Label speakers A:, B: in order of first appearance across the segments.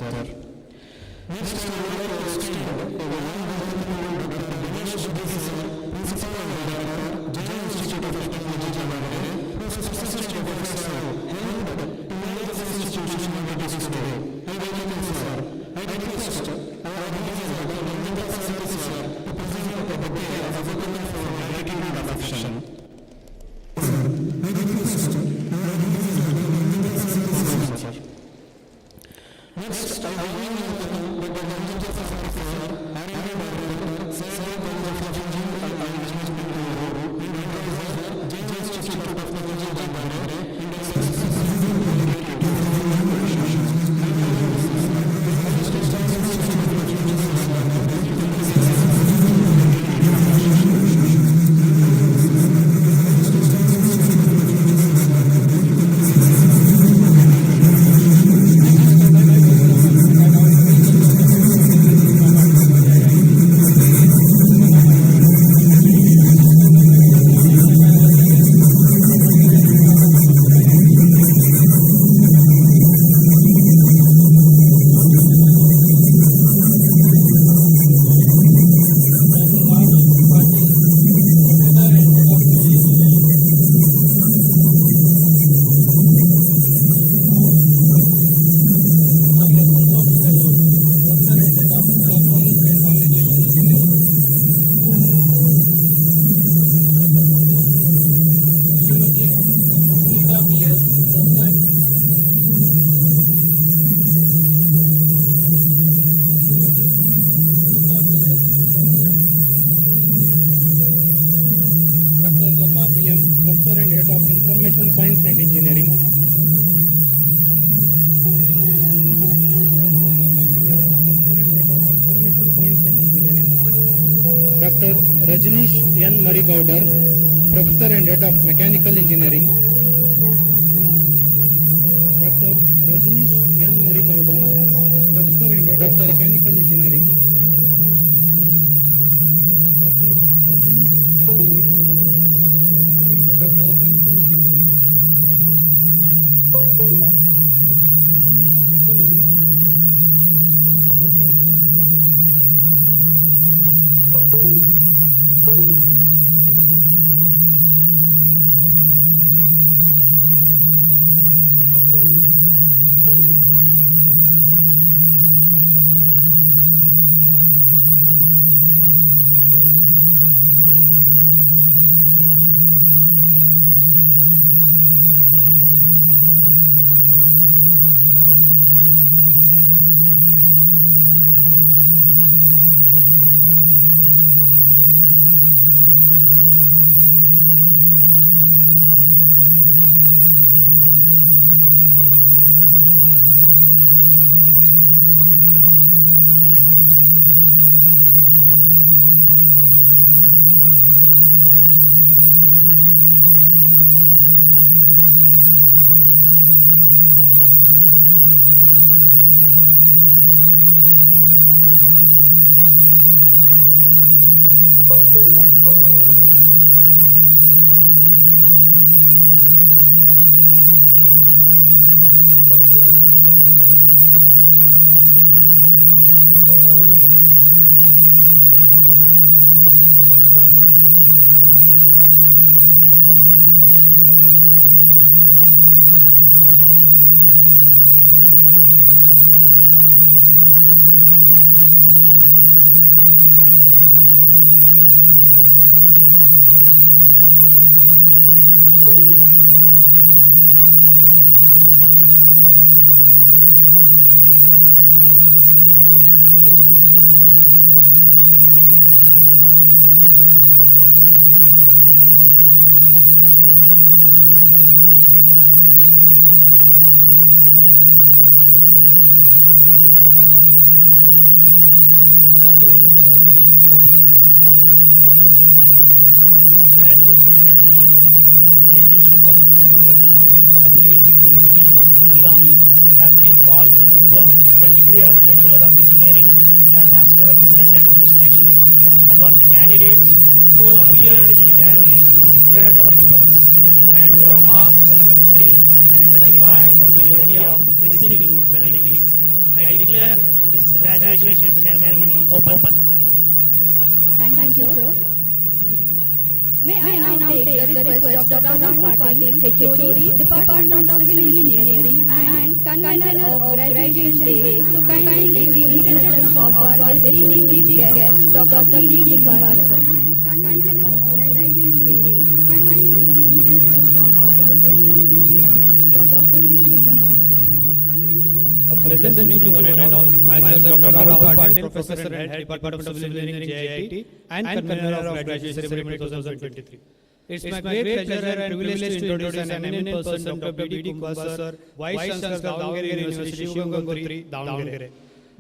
A: Next, I would like to extend a warm welcome to Dr. Principal and Director, General Institute of Technology, Jamaica, who has assisted professor helped to make this institution what it is today. I welcome you, sir. I request our advisor, Dr. Felicitation, sir, to present the bouquet as a token for gratitude and affection. Next, I welcome you, Dr.
B: Professor and Head of Information Science and Engineering. Dr. Rajneesh N. Marigaudar, Professor and Head of Mechanical Engineering. Dr. Rajneesh N. Marigaudar, Professor and Head of Mechanical Engineering.
C: Graduation ceremony open.
D: This graduation ceremony of Jain Institute of Technology affiliated to VTU Belgaum has been called to confer the degree of Bachelor of Engineering and Master of Business Administration upon the candidates who appeared in examinations held for the purpose and who have passed successfully and certified to be worthy of receiving the degrees. I declare this graduation ceremony open.
E: Thank you, sir. May I now take the request of Dr. Rahul Patil, HOD, Department of Civil Engineering and convener of Graduation Day, to kindly give the introduction of our esteemed chief guest, Dr. B.D. Kumar, sir. Convener of Graduation Day, to kindly give the introduction of our esteemed chief guest, Dr. B.D. Kumar, sir.
C: A pleasant evening to one and all. Myself, Dr. Rahul Patil, Professor and Head, Department of Civil Engineering, JIT, and Convener of Graduation Ceremony 2023. It's my great pleasure and privilege to introduce an eminent person, Dr. B.D. Kumar, sir, Vice Chancellor, Davangere University, Shivaganguri, Davangere.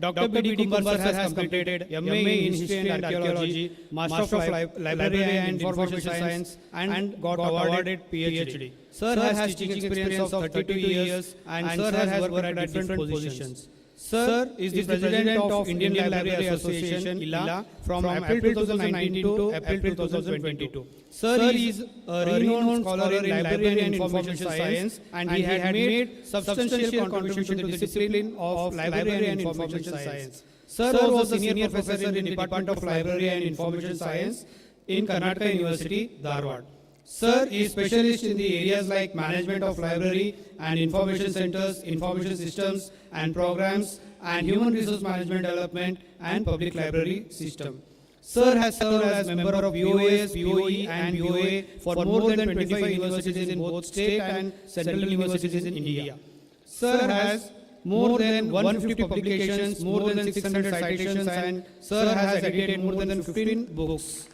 C: Dr. B.D. Kumar sir has completed MA in History and Archaeology, Master of Library and Information Science, and got awarded PhD. Sir has teaching experience of 32 years and sir has worked at different positions. Sir is the President of Indian Library Association, ILA, from April 2019 to April 2022. Sir is a renowned scholar in library and information science, and he had made substantial contribution to the discipline of library and information science. Sir was a senior professor in the Department of Library and Information Science in Karnataka University, Dharwad. Sir is specialist in the areas like management of library and information centers, information systems and programs, and human resource management development and public library system. Sir has served as member of BOAS, BOE and BOA for more than 25 universities in both state and central universities in India. Sir has more than 150 publications, more than 600 citations, and Sir has edited more than 15 books.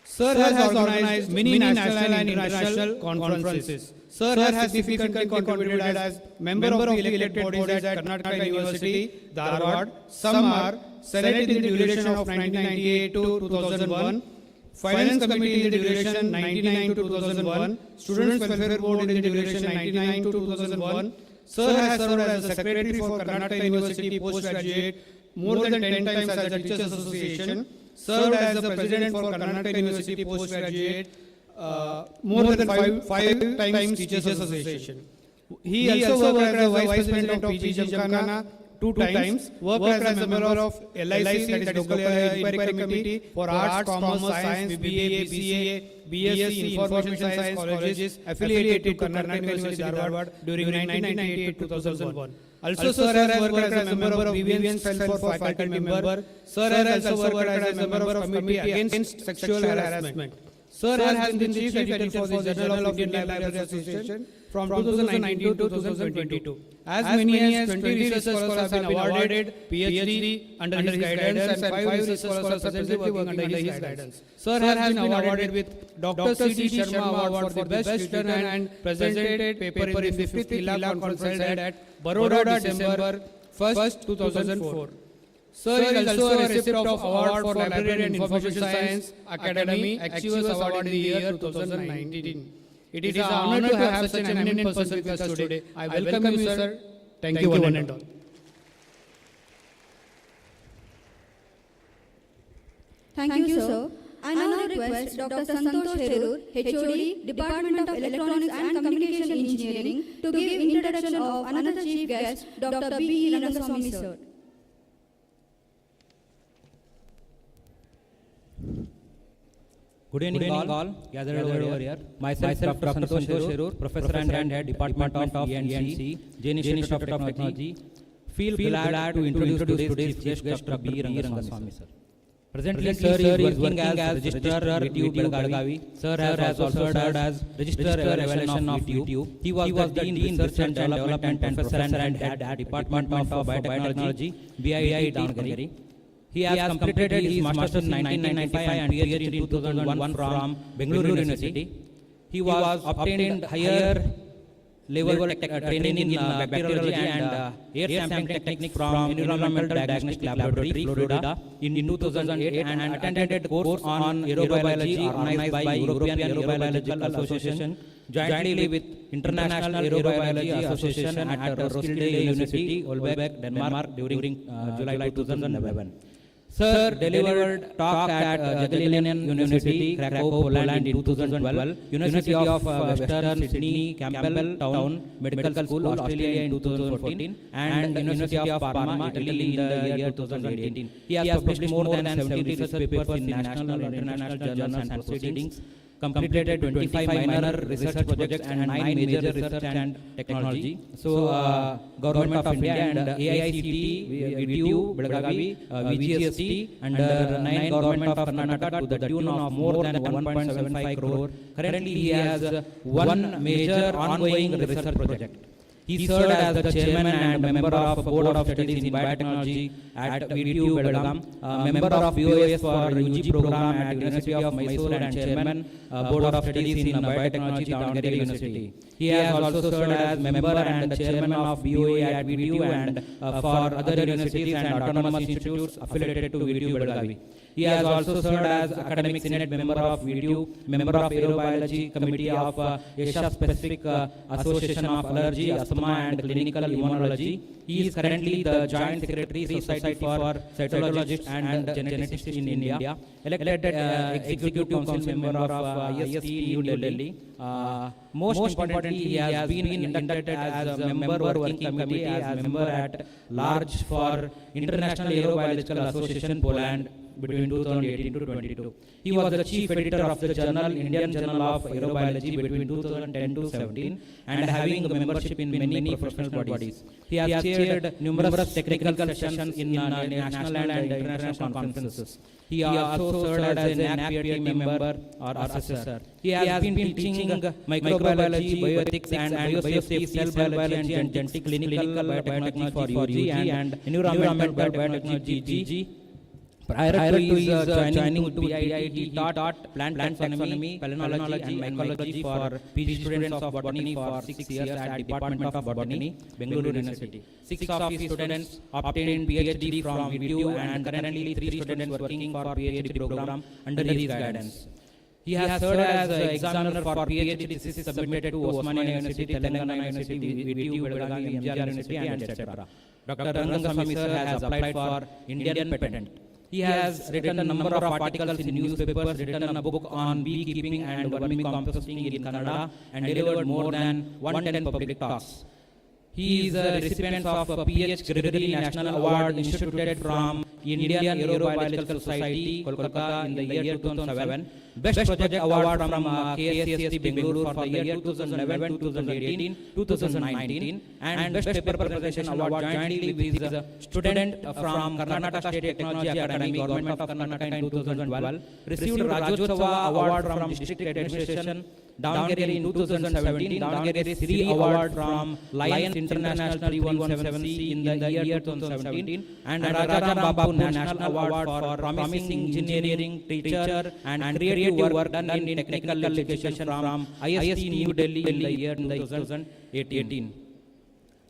C: Sir has organized many national and international conferences. Sir has significantly contributed as member of the elected bodies at Karnataka University, Dharwad. Some are Senate in the duration of 1998 to 2001, Finance Committee in the duration 1999 to 2001, Students Welfare Board in the duration 1999 to 2001. Sir has served as a secretary for Karnataka University postgraduate more than 10 times as a Teachers Association. Served as the president for Karnataka University postgraduate more than five times Teachers Association. He also worked as a vice president of PG Jamkhana two times, worked as a member of LIC, that is Local Inquiry Committee for Arts, Commerce, Science, BBA, BCA, BSc Information Science colleges affiliated to Karnataka University, Dharwad during 1998 to 2001. Also, Sir has worked as a member of BVN for faculty member. Sir has also worked as a member of Committee Against Sexual Harassment. Sir has been the chief editor for the Journal of Indian Library Association from 2019 to 2022. As many as 20 research scholars have been awarded PhD under his guidance, and 5 research scholars are presently working under his guidance. Sir has been awarded with Dr. C.D. Sharma Award for the best written and presented paper in the 5th ILA conference held at Baroda, December 1st, 2004. Sir is also a recipient of Award for Library and Information Science Academy Achievers Award in the year 2019. It is an honor to have such an eminent person with us today. I welcome you, sir. Thank you, one and all.
E: Thank you, sir. I now request Dr. Santosh Therur, HOD, Department of Electronics and Communication Engineering, to give introduction of another chief guest, Dr. B. Rangaswamy, sir.
F: Good evening, all gathered over here. Myself, Dr. Santosh Therur, Professor and Head, Department of ENC, Jain Institute of Technology. Feel glad to introduce today's chief guest, Dr. B. Rangaswamy, sir. Presently, sir is working as Registrar with YouTube Belagavi. Sir has also served as Registrar Evaluation of YouTube. He was the Dean Research and Development Professor and Head at Department of Biotechnology, BIT Davangere. He has completed his master's in 1995 and PhD in 2001 from Bengaluru University. He was obtained higher level training in bacteriology and air sampling technique from Environmental Diagnostic Laboratory, Florida in 2008, and attended a course on aerobiology organized by European Aerobiological Association jointly with International Aerobiology Association at Roskilde University, Aalborg, Denmark during July 2011. Sir delivered talk at Jagiellonian University, Krakow, Poland in 2012, University of Western Sydney, Campbelltown Medical School, Australia in 2014, and University of Parma, Italy in the year 2018. He has published more than 70 research papers in national and international journals and proceedings, completed 25 minor research projects and 9 major research and technology. So, Government of India and AICT, VTU, Belagavi, VGST, and 9 Government of Karnataka to the tune of more than 1.75 crore. Currently, he has one major ongoing research project. He served as the chairman and member of Board of Studies in Biotechnology at VTU Belgaum, member of BOS for UG program at University of Mysore and chairman Board of Studies in Biotechnology, Davangere University. He has also served as member and chairman of BOA at VTU and for other universities and autonomous institutes affiliated to VTU Belgavi. He has also served as academic senate member of VTU, member of aerobiology committee of Asia Pacific Association of Allergy, Asthma and Clinical Immunology. He is currently the joint secretary Society for Cytologists and Geneticists in India, elected executive council member of IST New Delhi. Most importantly, he has been inducted as a member working committee as member at large for International Aerobiological Association Poland between 2018 to 22. He was the chief editor of the journal Indian Journal of Aerobiology between 2010 to 17 and having a membership in many professional bodies. He has chaired numerous technical sessions in national and international conferences. He also served as an ACPT member or assessor. He has been teaching microbiology, bioethics and biosafety, cell biology and genetic clinical biotechnology for UG and environmental biotechnology GG. Prior to his joining to BIT, he taught plant taxonomy, palynology and mycology for PG students of botany for 6 years at Department of Botany, Bengaluru University. 6 of his students obtained PhD from VTU and currently 3 students working for PhD program under his guidance. He has served as an examiner for PhD thesis submitted to Osmania University, Telangana University, VTU, Belagavi, MGR University and etc. Dr. Rangaswamy sir has applied for Indian patent. He has written a number of articles in newspapers, written a book on beekeeping and vermicomposting in Kannada, and delivered more than 110 public talks. He is a recipient of a PH Gregory National Award instituted from Indian Aerobiological Society, Kolkata in the year 2007, Best Project Award from KSCST Bengaluru for the year 2011, 2018, 2019, and Best Paper Presentation Award jointly with his student from Karnataka State Technology Academy, Government of Karnataka in 2012, received Rajyotsava Award from District Administration, Davangere in 2017, Davangere Sri Award from Lions International 317C in the year 2017, and Rajaram Babu National Award for Promising Engineering Teacher and Creative Work done in Technical Education from IST New Delhi in the year 2018.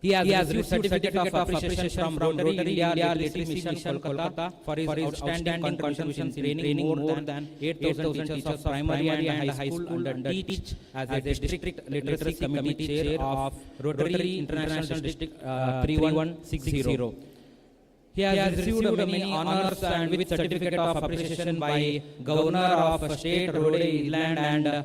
F: He has received certificate of appreciation from Rotary India Literacy Mission Kolkata for his outstanding contributions in training more than 8,000 teachers of primary and high school and teach as a district literacy committee chair of Rotary International District 3160. He has received many honors and with certificate of appreciation by Governor of State Rhode Island and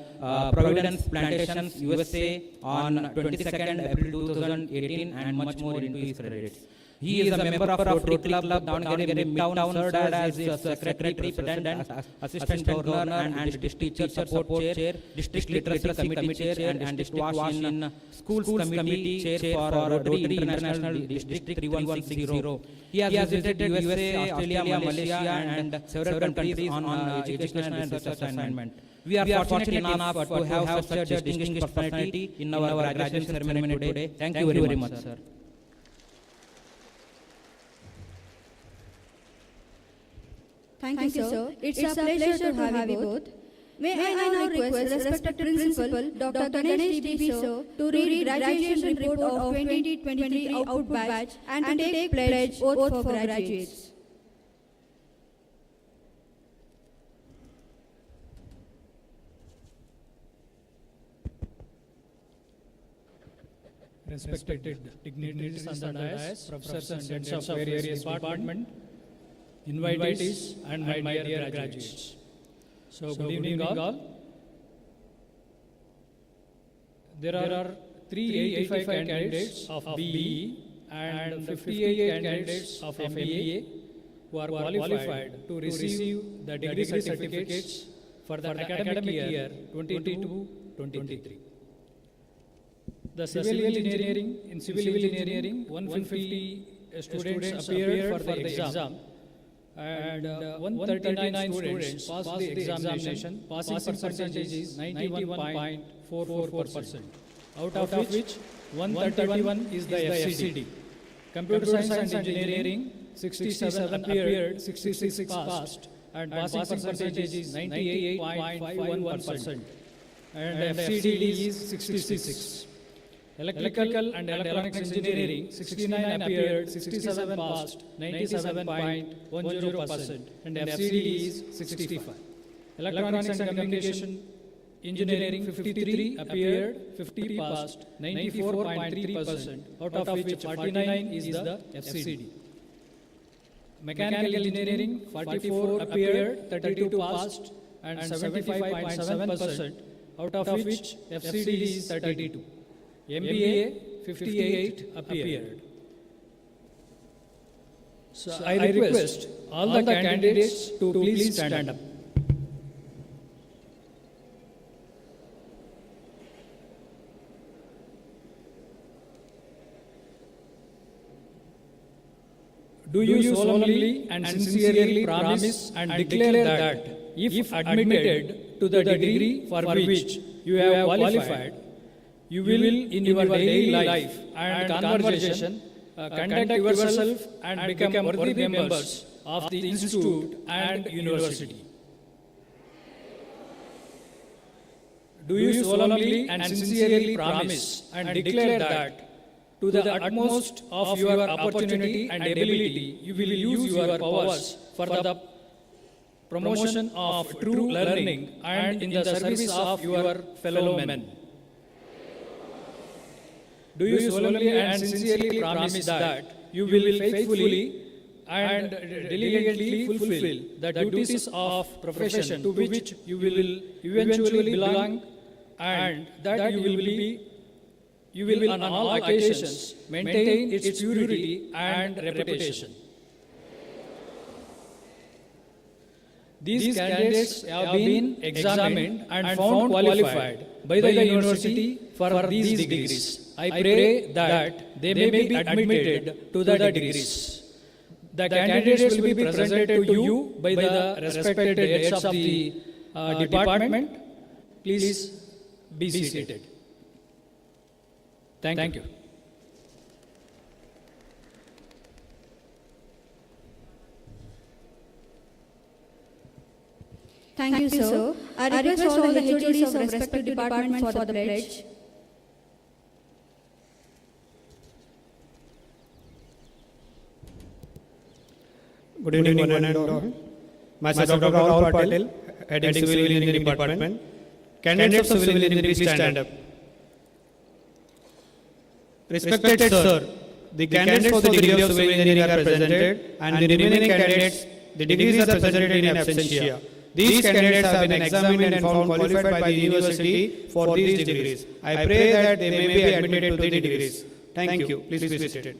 F: Providence Plantations, USA on 22nd April 2018 and much more into his credits. He is a member of Rotary Club Davangere Midtown, served as its secretary, president, assistant governor and district teacher support chair, district literacy committee chair and district wash in schools committee chair for Rotary International District 3160. He has visited USA, Australia, Malaysia and several countries on educational and research assignment. We are fortunate enough to have such a distinguished personality in our graduation ceremony today. Thank you very much, sir.
E: Thank you, sir. It's a pleasure to have you both. May I now request respected Principal Dr. Ganesh D.B. sir to read graduation report of 2023 output batch and to take pledge oath for graduates.
B: Respected dignitaries on the dais, professors and heads of various departments,
C: invitees, and my dear graduates. So, good evening all. There are 385 candidates of BE and 58 candidates of MBA who are qualified to receive the degree certificates for the academic year 22-23. The civil engineering, in civil engineering, 150 students appeared for the exam and 139 students passed the examination. Passing percentage is 91.44%, out of which 131 is the FCD. Computer science and engineering, 67 appeared, 66 passed, and passing percentage is 98.51%, and FCD is 66. Electrical and electronics engineering, 69 appeared, 67 passed, 97.10%, and FCD is 65. Electronics and communication engineering, 53 appeared, 50 passed, 94.3%, out of which 49 is the FCD. Mechanical engineering, 44 appeared, 32 passed, and 75.7%, out of which FCD is 32. MBA, 58 appeared. So I request all the candidates to please stand up. Do you solemnly and sincerely promise and declare that if admitted to the degree for which you have qualified, you will in your daily life and conversation conduct yourself and become worthy members of the institute and university? Do you solemnly and sincerely promise and declare that to the utmost of your opportunity and ability, you will use your powers for the promotion of true learning and in the service of your fellow men? Do you solemnly and sincerely promise that you will faithfully and diligently fulfill the duties of profession to which you will eventually belong, and that you will on all occasions maintain its purity and reputation? These candidates have been examined and found qualified by the university for these degrees. I pray that they may be admitted to the degrees. The candidates will be presented to you by the respected heads of the department. Please be seated. Thank you.
E: Thank you, sir. I request all the HODs of respective departments for the pledge.
C: Good evening, one and all. Myself, Dr. Rahul Patel, heading Civil Engineering Department. Candidates of Civil Engineering, please stand up. Respected sir, the candidates for the degree of Civil Engineering are presented, and the remaining candidates, the degrees are presented in absentia. These candidates have been examined and found qualified by the university for these degrees. I pray that they may be admitted to the degrees. Thank you. Please be seated.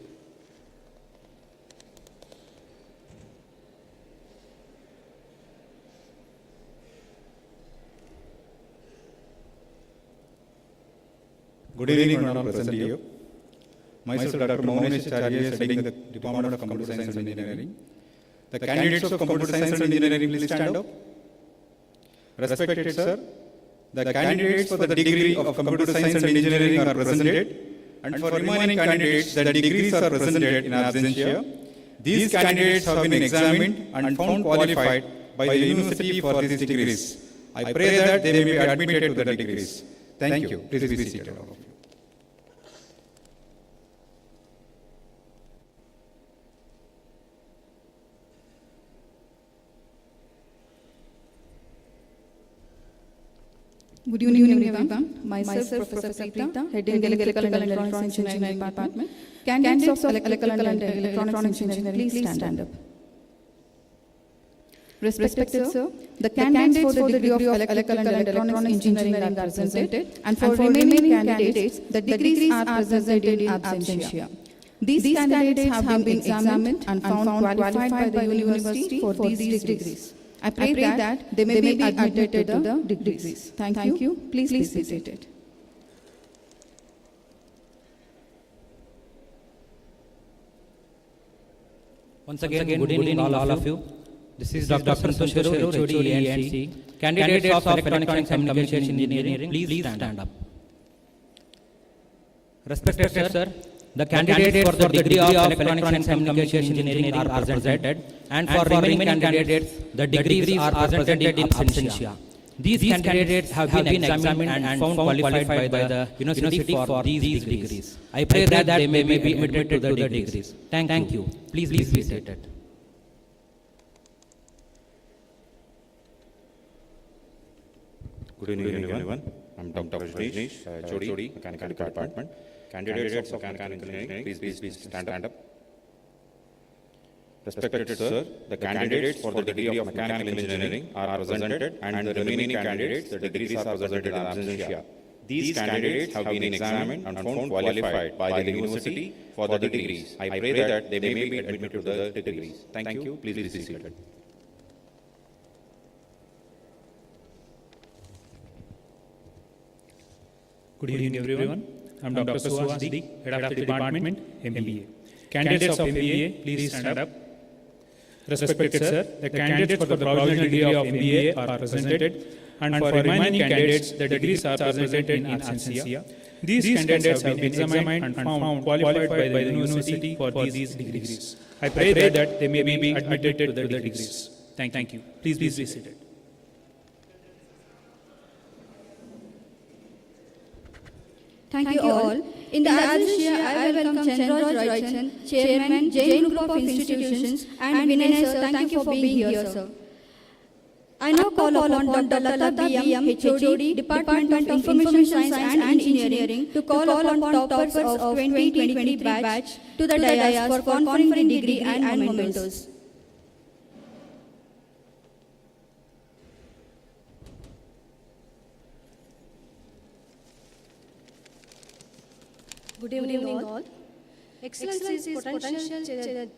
G: Good evening, Madam Present here. Myself, Dr. Mohanesh Acharya, heading the Department of Computer Science and Engineering. The candidates of Computer Science and Engineering, please stand up. Respected sir, the candidates for the degree of Computer Science and Engineering are presented, and for remaining candidates, the degrees are presented in absentia. These candidates have been examined and found qualified by the university for these degrees. I pray that they may be admitted to the degrees. Thank you. Please be seated, all of you.
H: Good evening, everyone. Myself, Professor Preeta, heading Electrical and Electronics Engineering Department. Candidates of Electrical and Electronics Engineering, please stand up. Respected sir, the candidates for the degree of electrical and electronics engineering are presented, and for remaining candidates, the degrees are presented in absentia. These candidates have been examined and found qualified by the university for these degrees. I pray that they may be admitted to the degrees. Thank you. Please be seated.
F: Once again, good evening all of you. This is Dr. Felicitation, HOD, ENC. Candidates of Electronics and Communication Engineering, please stand up. Respected sir, the candidates for the degree of Electronics and Communication Engineering are presented, and for remaining candidates, the degrees are presented in absentia. These candidates have been examined and found qualified by the university for these degrees. I pray that they may be admitted to the degrees. Thank you. Please be seated.
I: Good evening, everyone. I'm Dr. Rajneesh, HOD, Mechanical Department. Candidates of Mechanical Engineering, please stand up. Respected sir, the candidates for the degree of Mechanical Engineering are presented, and the remaining candidates, the degrees are presented in absentia. These candidates have been examined and found qualified by the university for the degrees. I pray that they may be admitted to the degrees. Thank you. Please be seated.
J: Good evening, everyone. I'm Dr. Suhasdi, Head of the Department, MBA. Candidates of MBA, please stand up. Respected sir, the candidates for the provisional degree of MBA are presented, and for remaining candidates, the degrees are presented in absentia. These candidates have been examined and found qualified by the university for these degrees. I pray that they may be admitted to the degrees. Thank you. Please be seated.
E: Thank you all. In the absentia, I welcome Chandra Rajan, Chairman, Jain Group of Institutions, and Vinay sir. Thank you for being here, sir. I now call upon Dr. Lata B.M., HOD, Department of Information Science and Engineering, to call upon toppers of 2023 batch to the dais for conferring degree and mementos.
K: Good evening all. Excellence is potential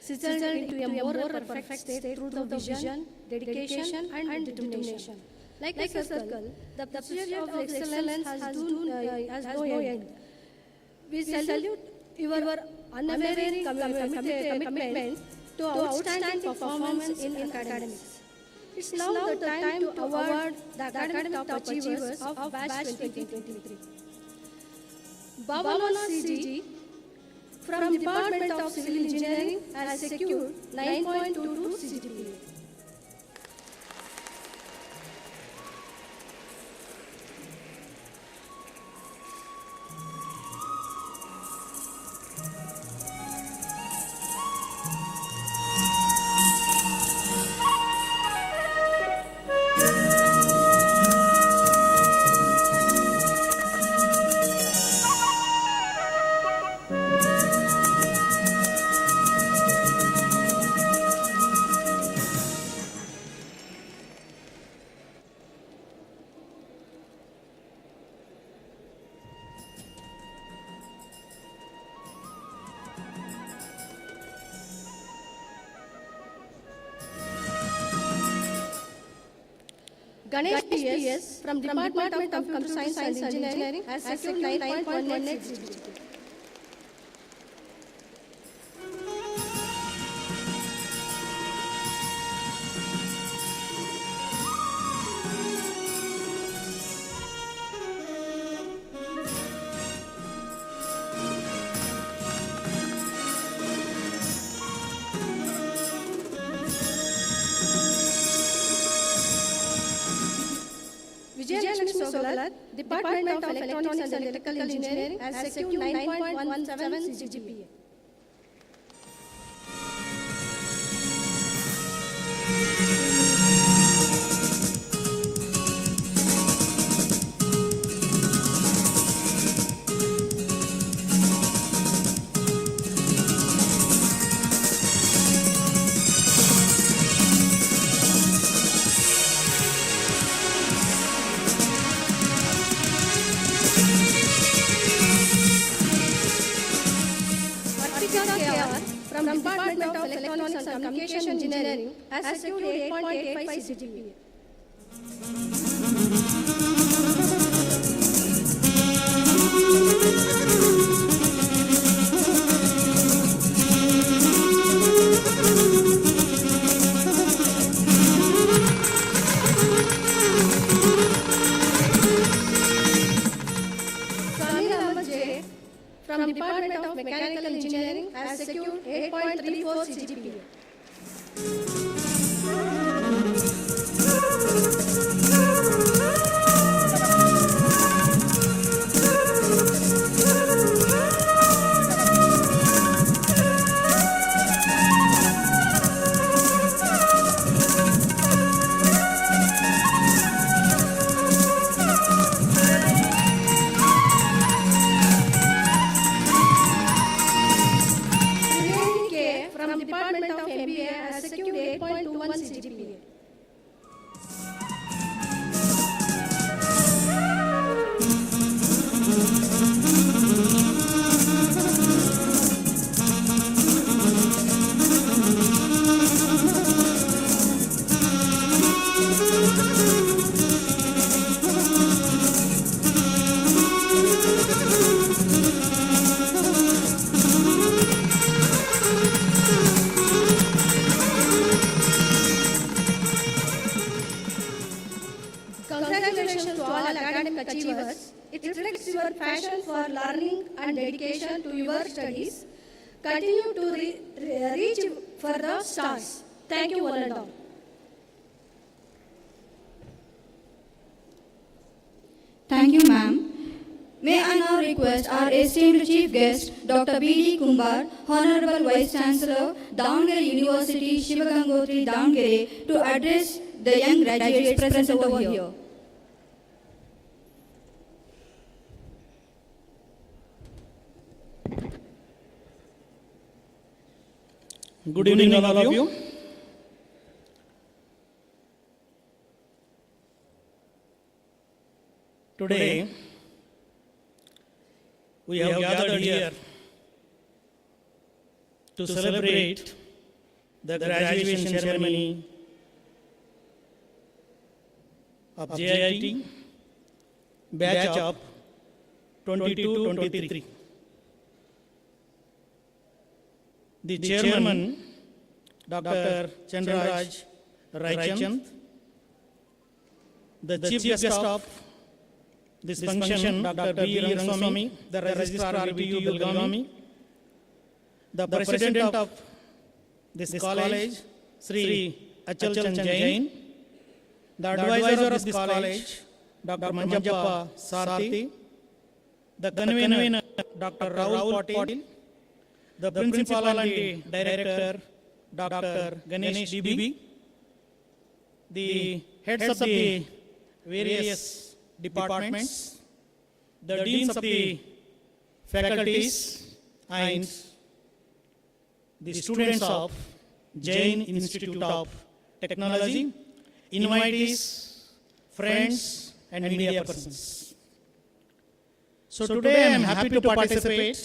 K: sizzled into a more perfect state through the vision, dedication and determination. Like a circle, the pursuit of excellence has no end. We salute your unwavering commitment to outstanding performance in academics. It's now the time to award the academic top achievers of batch 2023. Bhavana CG from Department of Civil Engineering has secured 9.22 CGPA. Ganesh PS from Department of Computer Science and Engineering has secured 9.18 CGPA. Department of Electronics and Electrical Engineering has secured 9.17 CGPA. Department of Electronics and Communication Engineering has secured 8.85 CGPA. From Department of Mechanical Engineering has secured 8.34 CGPA. From Department of MBA has secured 8.21 CGPA. Congratulations to all academic achievers. It reflects your passion for learning and dedication to your studies. Continue to reach for the stars. Thank you one and all.
E: Thank you, ma'am. May I now request our esteemed Chief Guest, Dr. B.D. Kumbar, Honorable Vice Chancellor, Davangere University, Shivagangotri, Davangere, to address the young graduates present over here.
D: Good evening, all of you. Today, we have gathered here to celebrate the graduation ceremony of JIT batch of 22-23. The chairman, Dr. Chandraj Raichand, the chief guest of this function, Dr. B. Rangaswamy, the registrar BU Belgavi, the president of this college, Sri Achal Chand Jain, the advisor of this college, Dr. Manjappa Sarthi, the convener, Dr. Rahul Patil, the principal and director, Dr. Ganesh DB, the heads of the various departments, the deans of the faculties, and the students of Jain Institute of Technology, invitees, friends, and media persons. So today I am happy to participate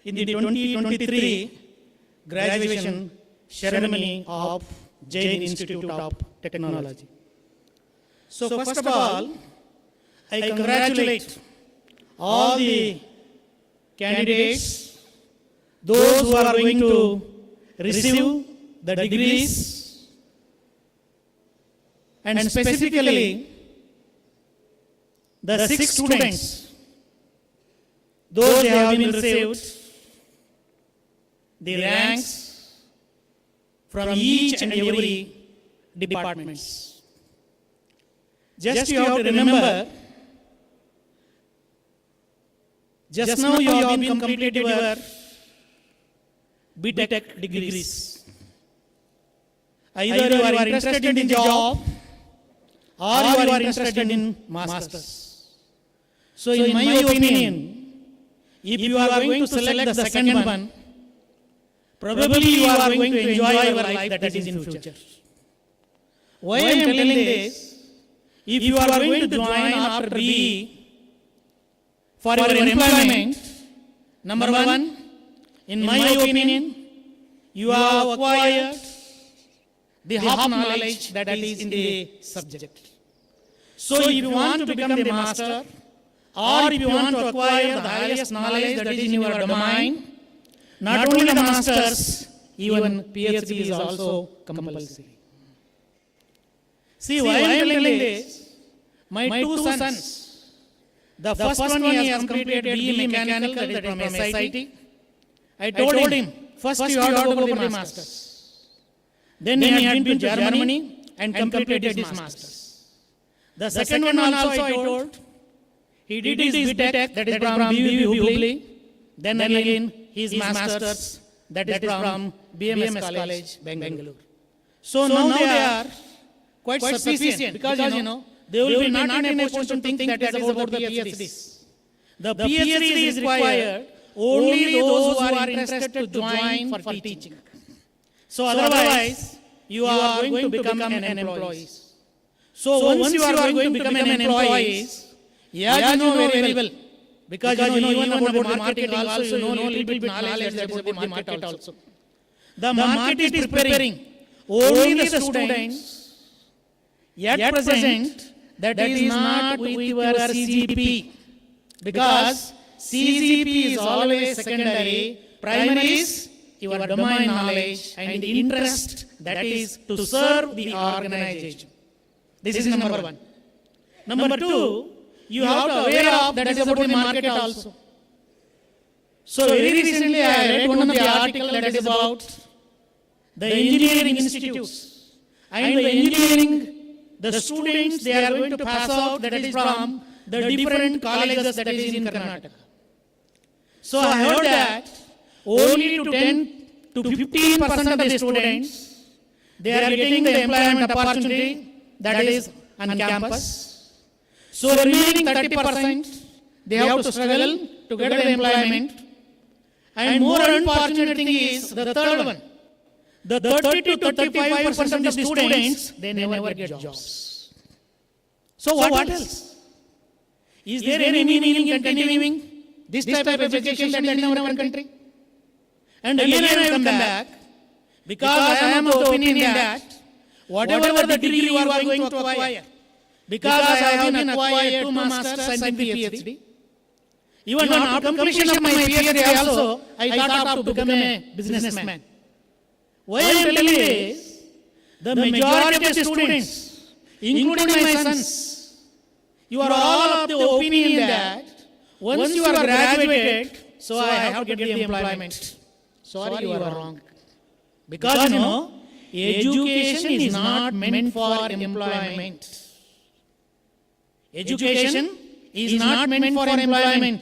D: in the 2023 graduation ceremony of Jain Institute of Technology. So first of all, I congratulate all the candidates, those who are going to receive the degrees, and specifically the 6 students, those who have been received the ranks from each and every departments. Just you have to remember, just now you have been completed your BTech degrees. Either you are interested in the job or you are interested in masters. So in my opinion, if you are going to select the second one, probably you are going to enjoy your life that is in future. Why I am telling this? If you are going to join after BE for your employment, number one, In my opinion, you have acquired the half knowledge that is in the subject. So if you want to become the master, or if you want to acquire the highest knowledge that is in your domain, not only the masters, even PhD is also compulsory. See, why I am telling this? My two sons, the first one he has completed BE Mechanical, that is from SIT. I told him, first you have to go for the masters. Then he had been to Germany and completed his masters. The second one also I told, he did his BTech, that is from BUB Hubli. Then again his masters, that is from BMS College, Bangalore. So now they are quite sufficient because you know they will be not in a position to think that is about the PhDs. The PhD is required only those who are interested to join for teaching. So otherwise, you are going to become an employee. So once you are going to become an employee, yeah, you know very well. Because you know even about the marketing also, you know little bit knowledge about the market also. The market is preparing only the students, yet present, that is not with your CGP. Because CGP is always secondary, primary is your domain knowledge and the interest that is to serve the organization. This is number one. Number two, you have to aware of that is about the market also. So very recently I read one of the article that is about the engineering institutes and the engineering, the students they are going to pass out that is from the different colleges that is in Karnataka. So I heard that only to 10 to 15% of the students they are getting the employment opportunity that is on campus. So remaining 30%, they have to struggle to get the employment. And more unfortunate thing is the third one. The 30 to 35% of the students, they never get jobs. So what else? Is there any meaning in continuing this type of education that is in our country? And again I will come back, because I am of the opinion that whatever the degree you are going to acquire, because I have been acquired 2 masters and PhD. Even after completion of my PhD also, I thought of to become a businessman. Why I am telling this, the majority of the students, including my sons, you are all of the opinion that once you are graduated, so I have to get the employment. Sorry, you are wrong. Because you know, education is not meant for employment. Education is not meant for employment.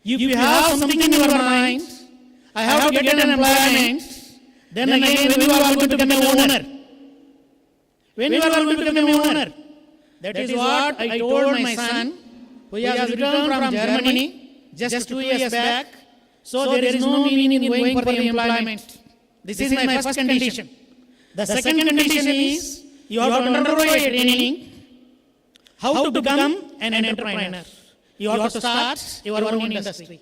D: If you have something in your mind, I have to get an employment, then again when you are going to become an owner. When you are going to become an owner, that is what I told my son, who has returned from Germany just 2 years back. So there is no meaning in going for the employment. This is my first condition. The second condition is you have to undergo a training how to become an entrepreneur. You have to start your own industry.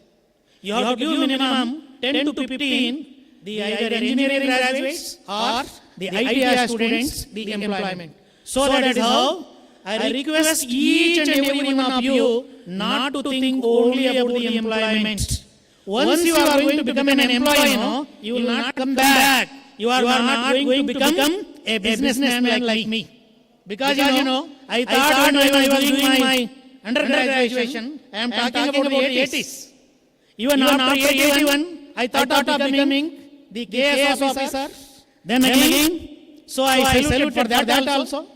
D: You have to give minimum 10 to 15 the either engineering graduates or the ITI students the employment. So that is how I request each and every one of you not to think only about the employment. Once you are going to become an employee, you will not come back. You are not going to become a businessman like me. Because you know, I thought when I was doing my undergraduation, I am talking about the 80s. Even after 81, I thought of becoming the KS officer. Then again, so I salute for that also.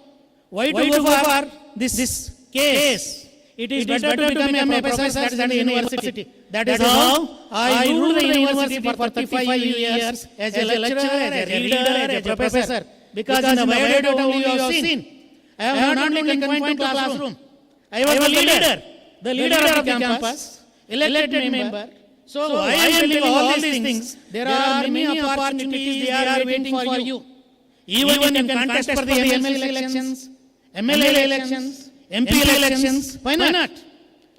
D: Why to go for this case? It is better to become a professor than a university. That is how I ruled the university for 35 years as a lecturer, as a reader, as a professor. Because in the biodata only you have seen, I have not been confined to classroom. I was the leader of the campus, elected member. So I am telling all these things. There are many opportunities they are waiting for you. Even you can contest for the MLA elections, MLA elections, MP elections. Why not?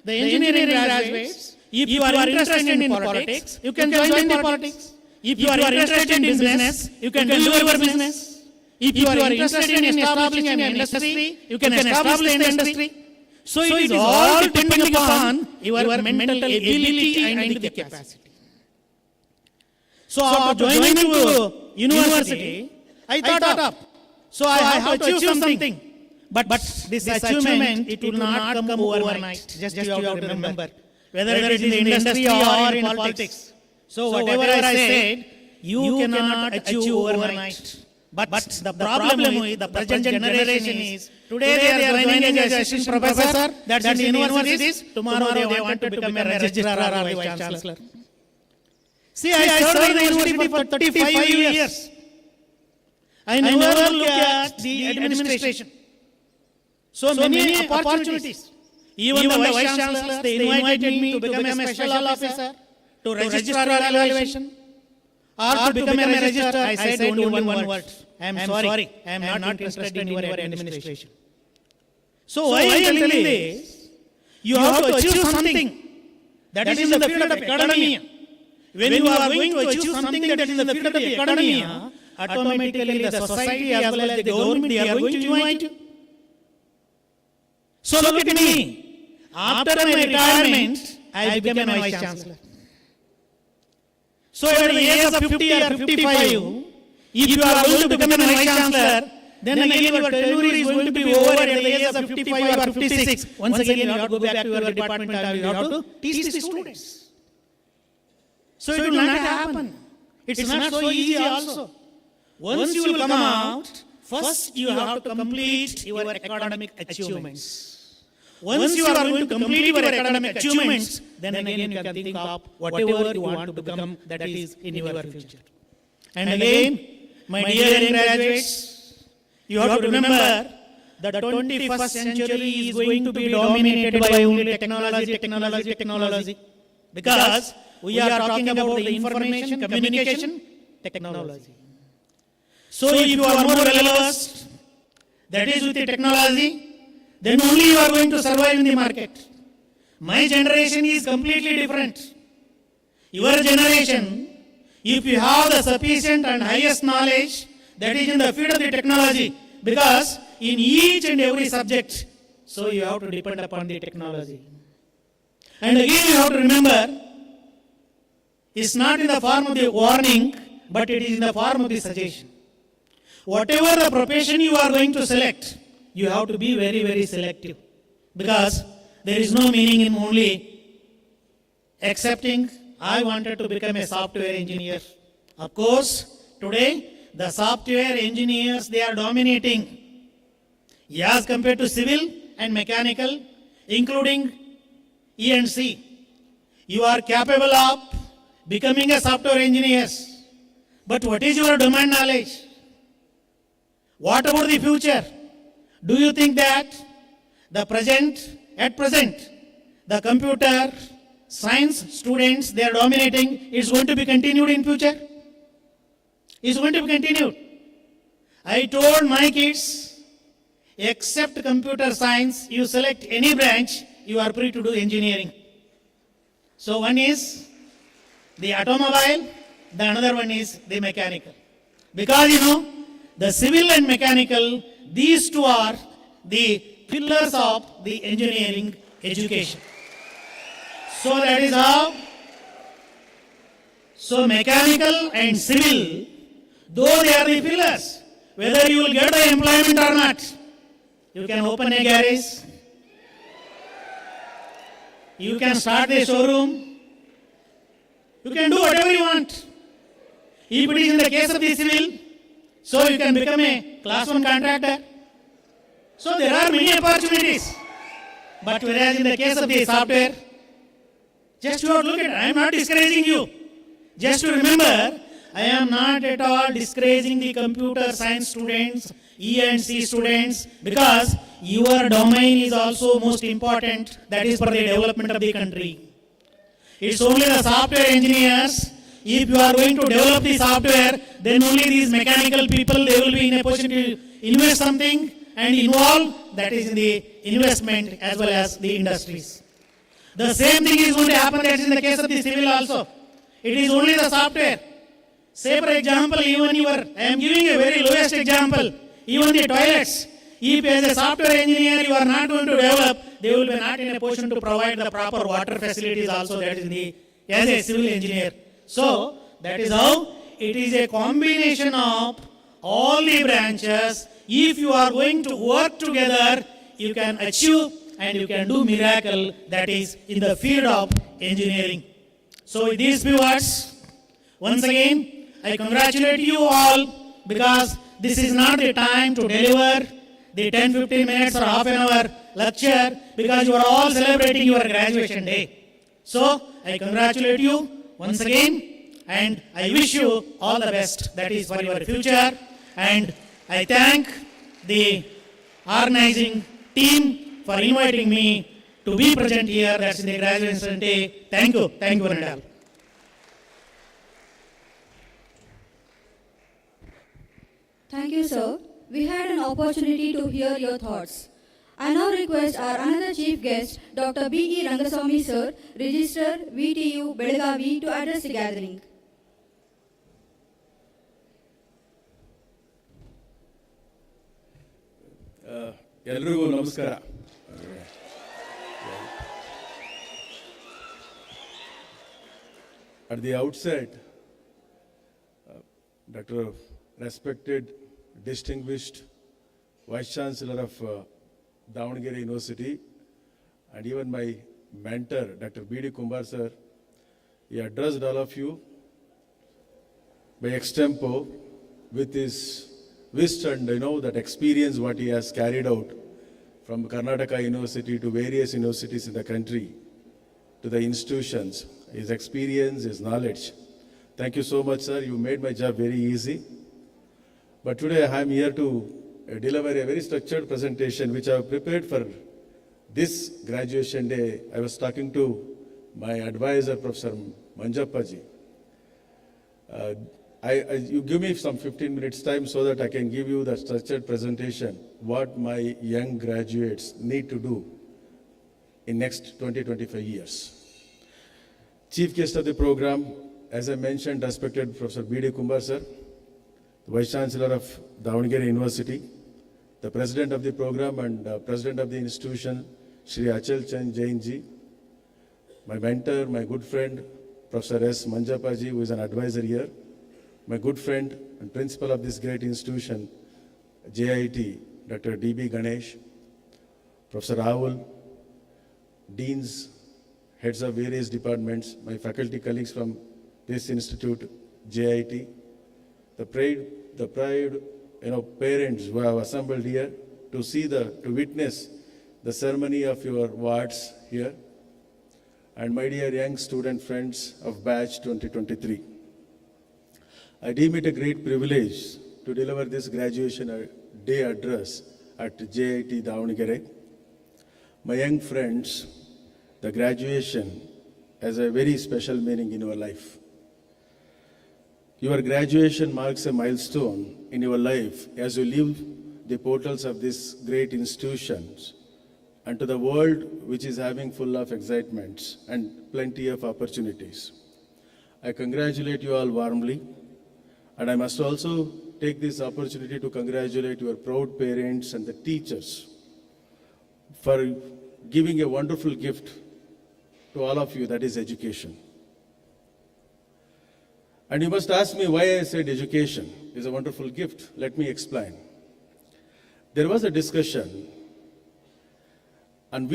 D: The engineering graduates, If you are interested in politics, you can join the politics. If you are interested in business, you can do your business. If you are interested in establishing an industry, you can establish the industry. So it is all depending upon your mental ability and the capacity. So after joining to university, I thought up. So I have to achieve something. But this achievement, it will not come overnight. Just you have to remember. Whether it is in the industry or in politics. So whatever I said, you cannot achieve overnight. But the problem with the present generation is, today they are joining as assistant professor, that's in the universities, tomorrow they want to become a registrar or a vice chancellor. See, I served the university for 35 years. I never look at the administration. So many opportunities. Even the vice chancellors, they invited me to become a special officer, to register evaluation, or to become a registrar. I said only one word. I am sorry. I am not interested in your administration. So why I am telling this? You have to achieve something that is in the field of academia. When you are going to achieve something that is in the field of academia, automatically the society as well as the government, they are going to invite you. So look at me. After my retirement, I became a vice chancellor. So at the age of 50 or 55, if you are going to become a vice chancellor, then again your tenure is going to be over at the age of 55 or 56. Once again you have to go back to your department and you have to teach the students. So it will not happen. It's not so easy also. Once you will come out, first you have to complete your academic achievements. Once you are going to complete your academic achievements, then again you can think of whatever you want to become, that is in your future. And again, my dear graduates, you have to remember the 21st century is going to be dominated by only technology. Because we are talking about the information, communication, technology. So if you are more well-versed, that is with the technology, then only you are going to survive in the market. My generation is completely different. Your generation, if you have the sufficient and highest knowledge, that is in the field of the technology, because in each and every subject, so you have to depend upon the technology. And again you have to remember, it's not in the form of the warning, but it is in the form of the suggestion. Whatever the profession you are going to select, you have to be very, very selective. Because there is no meaning in only accepting, I wanted to become a software engineer. Of course, today, the software engineers, they are dominating as compared to civil and mechanical, including E&C. You are capable of becoming a software engineer. But what is your domain knowledge? What about the future? Do you think that at present, the computer science students, they are dominating, it's going to be continued in future? It's going to be continued. I told my kids, except computer science, you select any branch, you are free to do engineering. So one is the automobile, the another one is the mechanical. Because the civil and mechanical, these two are the pillars of the engineering education. So that is how, so mechanical and civil, though they are the pillars, whether you will get the employment or not, you can open a garage, you can start a showroom, you can do whatever you want. If it is in the case of the civil, so you can become a class 1 contractor. So there are many opportunities. But whereas in the case of the software, just you have to look at it. I am not discouraging you. Just to remember, I am not at all discouraging the computer science students, E&C students, because your domain is also most important. That is for the development of the country. It's only the software engineers. If you are going to develop the software, then only these mechanical people, they will be in a position to invest something and involve, that is in the investment as well as the industries. The same thing is going to happen that's in the case of the civil also. It is only the software. Say for example, I am giving a very lowest example, even the toilets. If as a software engineer you are not going to develop, they will be not in a position to provide the proper water facilities also, that is in the, as a civil engineer. So, that is how it is a combination of all the branches. If you are going to work together, you can achieve and you can do miracle, that is in the field of engineering. So with these few words, once again, I congratulate you all, because this is not the time to deliver the 10-15 minutes or half an hour lecture, because you are all celebrating your graduation day. So I congratulate you once again, and I wish you all the best, that is for your future. And I thank the organizing team for inviting me to be present here, that's in the graduation day. Thank you one and all.
E: Thank you, sir. We had an opportunity to hear your thoughts. I now request our another chief guest, Dr. B.E. Rangaswamy, sir, Registrar, VTU, Belagavi, to address the gathering.
L: ಎಲ್ರಿಗೂ ನಮಸ್ಕಾರ. At the outset, Dr. Respected, distinguished Vice Chancellor of Davangere University, and even my mentor, Dr. B.D. Kumar sir, he addressed all of you by extempo with his wish and that experience what he has carried out from Karnataka University to various universities in the country, to the institutions, his experience, his knowledge. Thank you so much, sir. You made my job very easy. But today I am here to deliver a very structured presentation which I have prepared for this graduation day. I was talking to my advisor, Professor Manjappaji. You give me some 15 minutes time so that I can give you the structured presentation, what my young graduates need to do in next 20-25 years. Chief guest of the program, as I mentioned, respected Professor B.D. Kumar sir, the Vice Chancellor of Davangere University, the President of the program and President of the institution, Shri Achal Chand Jain ji, my mentor, my good friend, Professor S. Manjappaji, who is an advisor here, my good friend and principal of this great institution, JIT, Dr. D.B. Ganesh, Professor Rahul, deans, heads of various departments, my faculty colleagues from this institute, JIT, the pride, parents who have assembled here to witness the ceremony of your wards here, and my dear young student friends of batch 2023. I deem it a great privilege to deliver this graduation day address at JIT Davangere. My young friends, the graduation has a very special meaning in your life. Your graduation marks a milestone in your life as you leave the portals of these great institutions and to the world which is having full of excitements and plenty of opportunities. I congratulate you all warmly, and I must also take this opportunity to congratulate your proud parents and the teachers for giving a wonderful gift to all of you, that is education. And you must ask me why I said education is a wonderful gift. Let me explain. There was a discussion on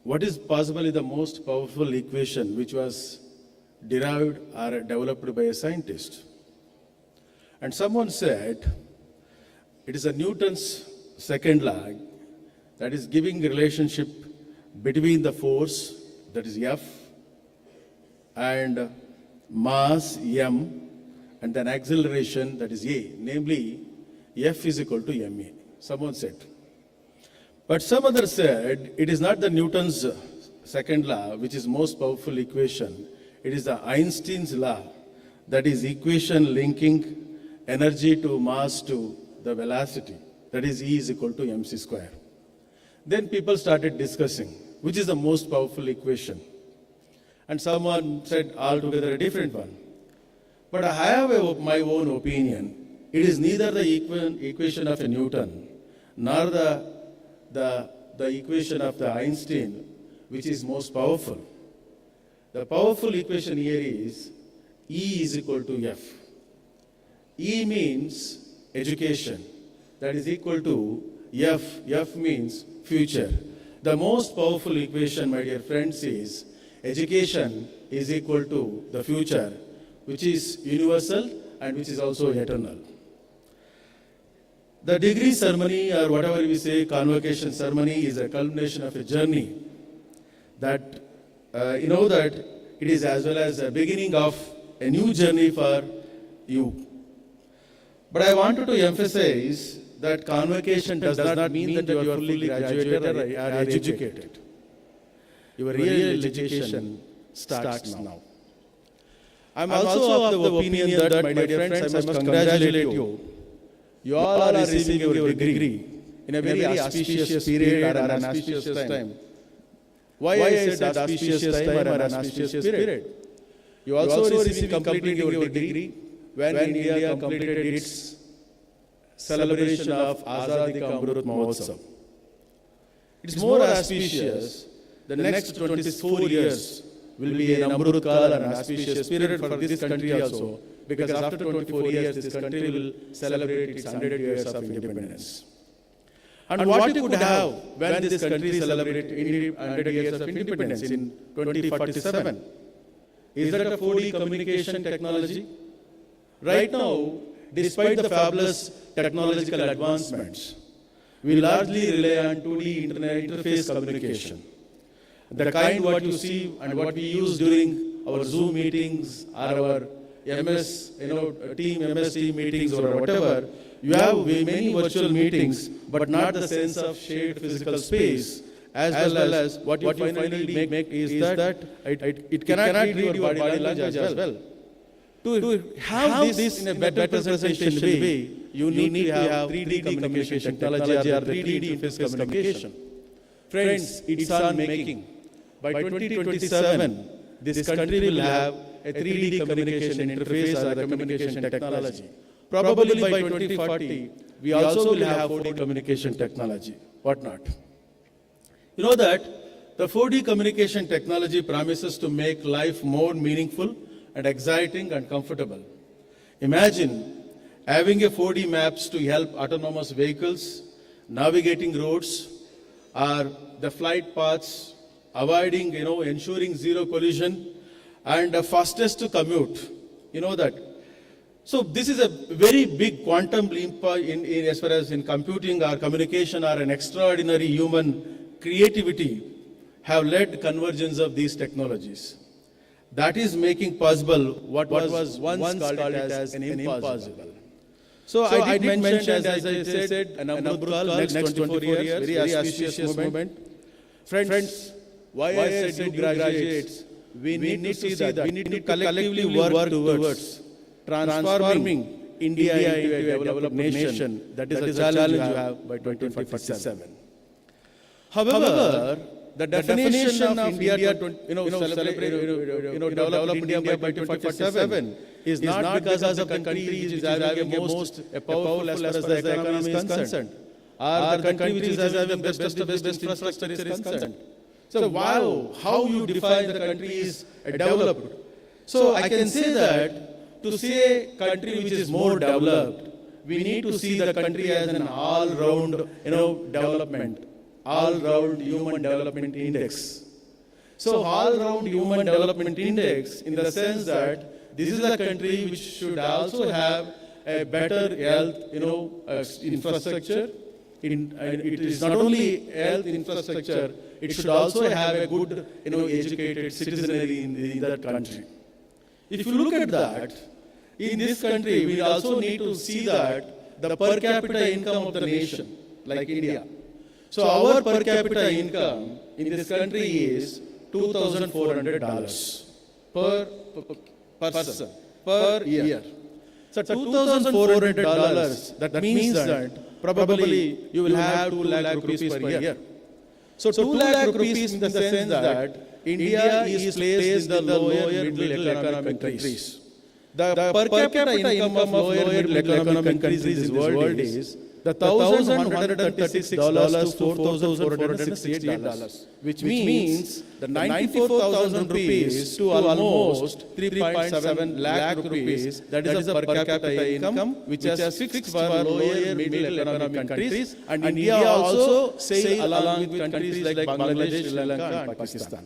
L: what is possibly the most powerful equation which was derived or developed by a scientist. And someone said it is a Newton's second law, that is giving a relationship between the force, that is F, and mass M, and then acceleration, that is A, namely F is equal to ma. Someone said. But some others said it is not the Newton's second law which is most powerful equation. It is the Einstein's law, that is equation linking energy to mass to the velocity, that is E is equal to mc square. Then people started discussing which is the most powerful equation? And someone said altogether a different one. But I have my own opinion. It is neither the equation of a Newton, nor the equation of the Einstein, which is most powerful. The powerful equation here is E is equal to F. E means education. That is equal to F. F means future. The most powerful equation, my dear friends, is education is equal to the future, which is universal and which is also eternal. The degree ceremony, or whatever we say, convocation ceremony, is a culmination of a journey that that it is as well as a beginning of a new journey for you. But I wanted to emphasize that convocation does not mean that you are fully graduated or educated. Your real education starts now. I am also of the opinion that, my dear friends, I must congratulate you. You all are receiving your degree in a very auspicious period or an auspicious time. Why I said auspicious time or an auspicious period? You also receiving completing your degree when India completed its celebration of Azadi Ka Amrit Mahotsav. It is more auspicious. The next 24 years will be an Amrit Kal, an auspicious period for this country also, because after 24 years this country will celebrate its 100 years of independence. And what you could have when this country celebrates 100 years of independence in 2047? Is that a 4D communication technology? Right now, despite the fabulous technological advancements, we largely rely on 2D internet interface communication. The kind what you see and what we use during our Zoom meetings or our MS team meetings or whatever, you have many virtual meetings, but not the sense of shared physical space, as well as what you finally make is that it cannot read your body language as well. To have this in a better presentation way, you need to have 3D communication technology or 3D interface communication. Friends, it's on making. By 2027, this country will have a 3D communication interface or a communication technology. Probably by 2040, we also will have 4D communication technology. What not? You know that the 4D communication technology promises to make life more meaningful and exciting and comfortable. Imagine having a 4D maps to help autonomous vehicles navigating roads or the flight paths, avoiding, ensuring zero collision and the fastest to commute. You know that. So this is a very big quantum leap in as far as in computing or communication or an extraordinary human creativity have led convergence of these technologies. That is making possible what was once called as an impossible. So I did mention, as I said, an Amrit Kal, next 24 years, very auspicious moment. Friends, why I said you graduates, we need to see that we need to collectively work towards transforming India into a developed nation. That is the challenge you have by 2047. However, the definition of India, developed India by 2047 is not because of the country which is having a most powerful as far as the economy is concerned, or the country which is having the best infrastructure is concerned. So wow, how you define the country is developed. So I can say that to say a country which is more developed, we need to see the country as an all-round, development, all-round human development index. So all-round human development index in the sense that this is a country which should also have a better health, infrastructure. It is not only health infrastructure, it should also have a good, educated citizenry in that country. If you look at that, in this country, we also need to see that the per capita income of the nation, like India. So our per capita income in this country is $2,400 per person per year. So $2,400, that means that probably you will have 2 lakh rupees per year. So 2 lakh rupees in the sense that India is placed in the lower middle economic countries. The per capita income of lower middle economic countries in this world is the $1,136 to $4,468, which means the 94,000 rupees to almost 3.7 lakh rupees. That is a per capita income which has fixed for lower middle economic countries, and India also sail along with countries like Bangladesh, Sri Lanka, and Pakistan.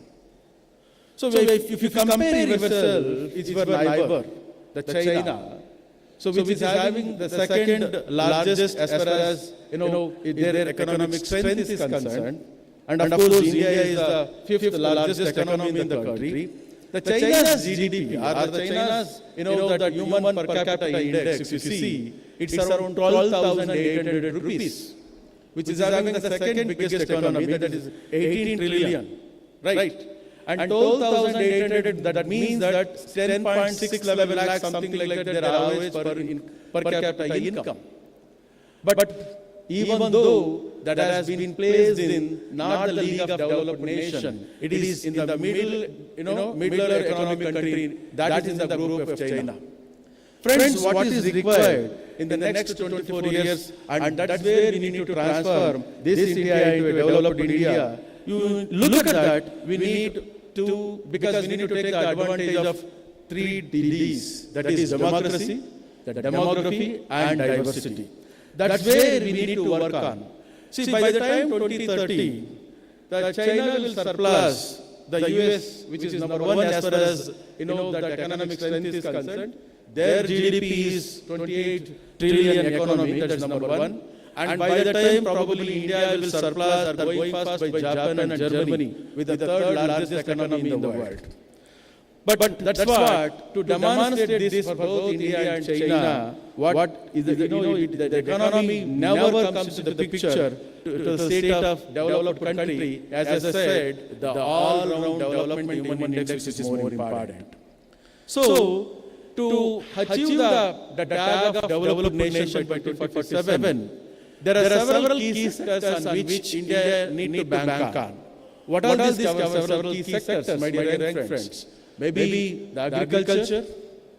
L: So if you compare yourself, it's your neighbor, the China. So which is having the second largest as far as their economic strength is concerned, and of course India is the fifth largest economy in the country. The China's GDP or the China's that human per capita index, if you see, it's around 12,800 rupees, which is having the second biggest economy, that is 18 trillion, right? And 12,800, that means that 10.6 lakhs, something like that, their average per capita income. But even though that has been placed in not the League of Developed Nations, it is in the middle economic country, that is in the group of China. Friends, what is required in the next 24 years, and that's where we need to transform this India into a developed India. You look at that, we need to, because we need to take the advantage of 3 Ds, that is democracy, the demography, and diversity. That's where we need to work on. See, by the time 2030, the China will surpass the US, which is number 1 as far as that economic strength is concerned. Their GDP is 28 trillion economy, that is number 1. And by the time probably India will surpass or going fast by Japan and Germany with the third largest economy in the world. But that's what, to demonstrate this for both India and China, what is the economy never comes into the picture to the state of developed country. As I said, the all-round development human index is more important. So, to achieve the tag of developed nation by 2047, there are several key sectors on which India needs to bank on. What are these several key sectors, my dear friends? Maybe the agriculture,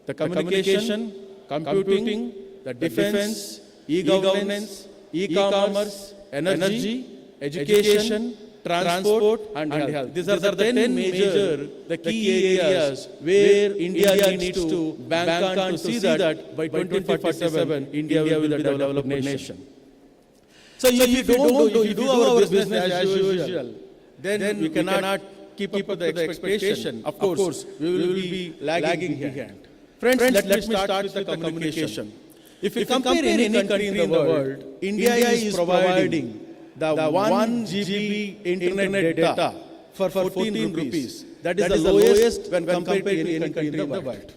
L: the communication, computing, the defense, e-governance, e-commerce, energy, education, transport, and health. These are the 10 major, the key areas where India needs to bank on to see that by 2047, India will be a developed nation. So if you do our business as usual, then we cannot keep up with the expectation. Of course, we will be lagging behind. Friends, let me start with the communication. If you compare any country in the world, India is providing the 1 GB internet data for 14 rupees. That is the lowest when compared to any country in the world.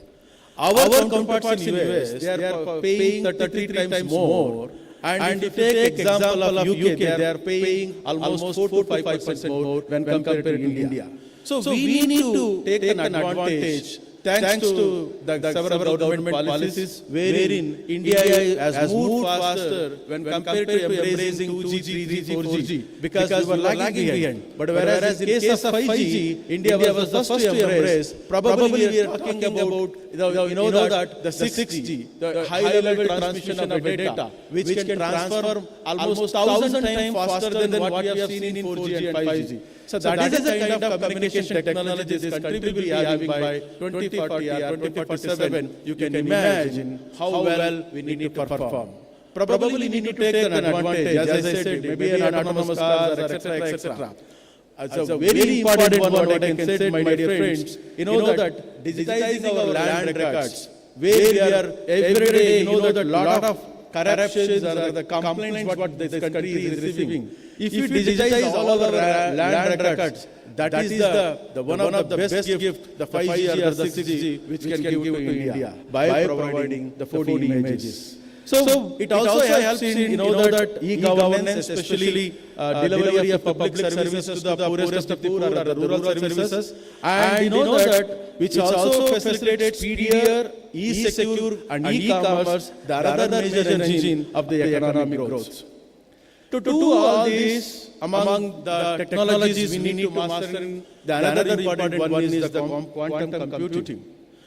L: Our counterparts in US, they are paying 33 times more. And if you take example of UK, they are paying almost 4 to 5% more when compared to India. So we need to take an advantage thanks to the several government policies wherein India has moved faster when compared to embracing 2G, 3G, 4G because we were lagging behind. But whereas in case of 5G, India was the first to embrace. Probably we are talking about the 6G, the high-level transmission of data, which can transform almost 1,000 times faster than what we have seen in 4G and 5G. So that is the kind of communication technology this country will be having by 2040 or 2047. You can imagine how well we need to perform. Probably we need to take an advantage, as I said, maybe an autonomous cars, etc., etc. It's a very important one, what I can say, my dear friends. That digitizing our land records, where we are every day, that lot of corruptions or the complaints what this country is receiving. If you digitize all our land records, that is the one of the best gift, the 5G or the 6G, which can give to India by providing the 4D images. So it also helps in that e-governance, especially delivery of public services to the poorest of the poor or the rural services, and that which also facilitates speedier, e-secure and e-commerce, the other major engine of the economic growth. To do all this, among the technologies we need to master, the another important one is the quantum computing,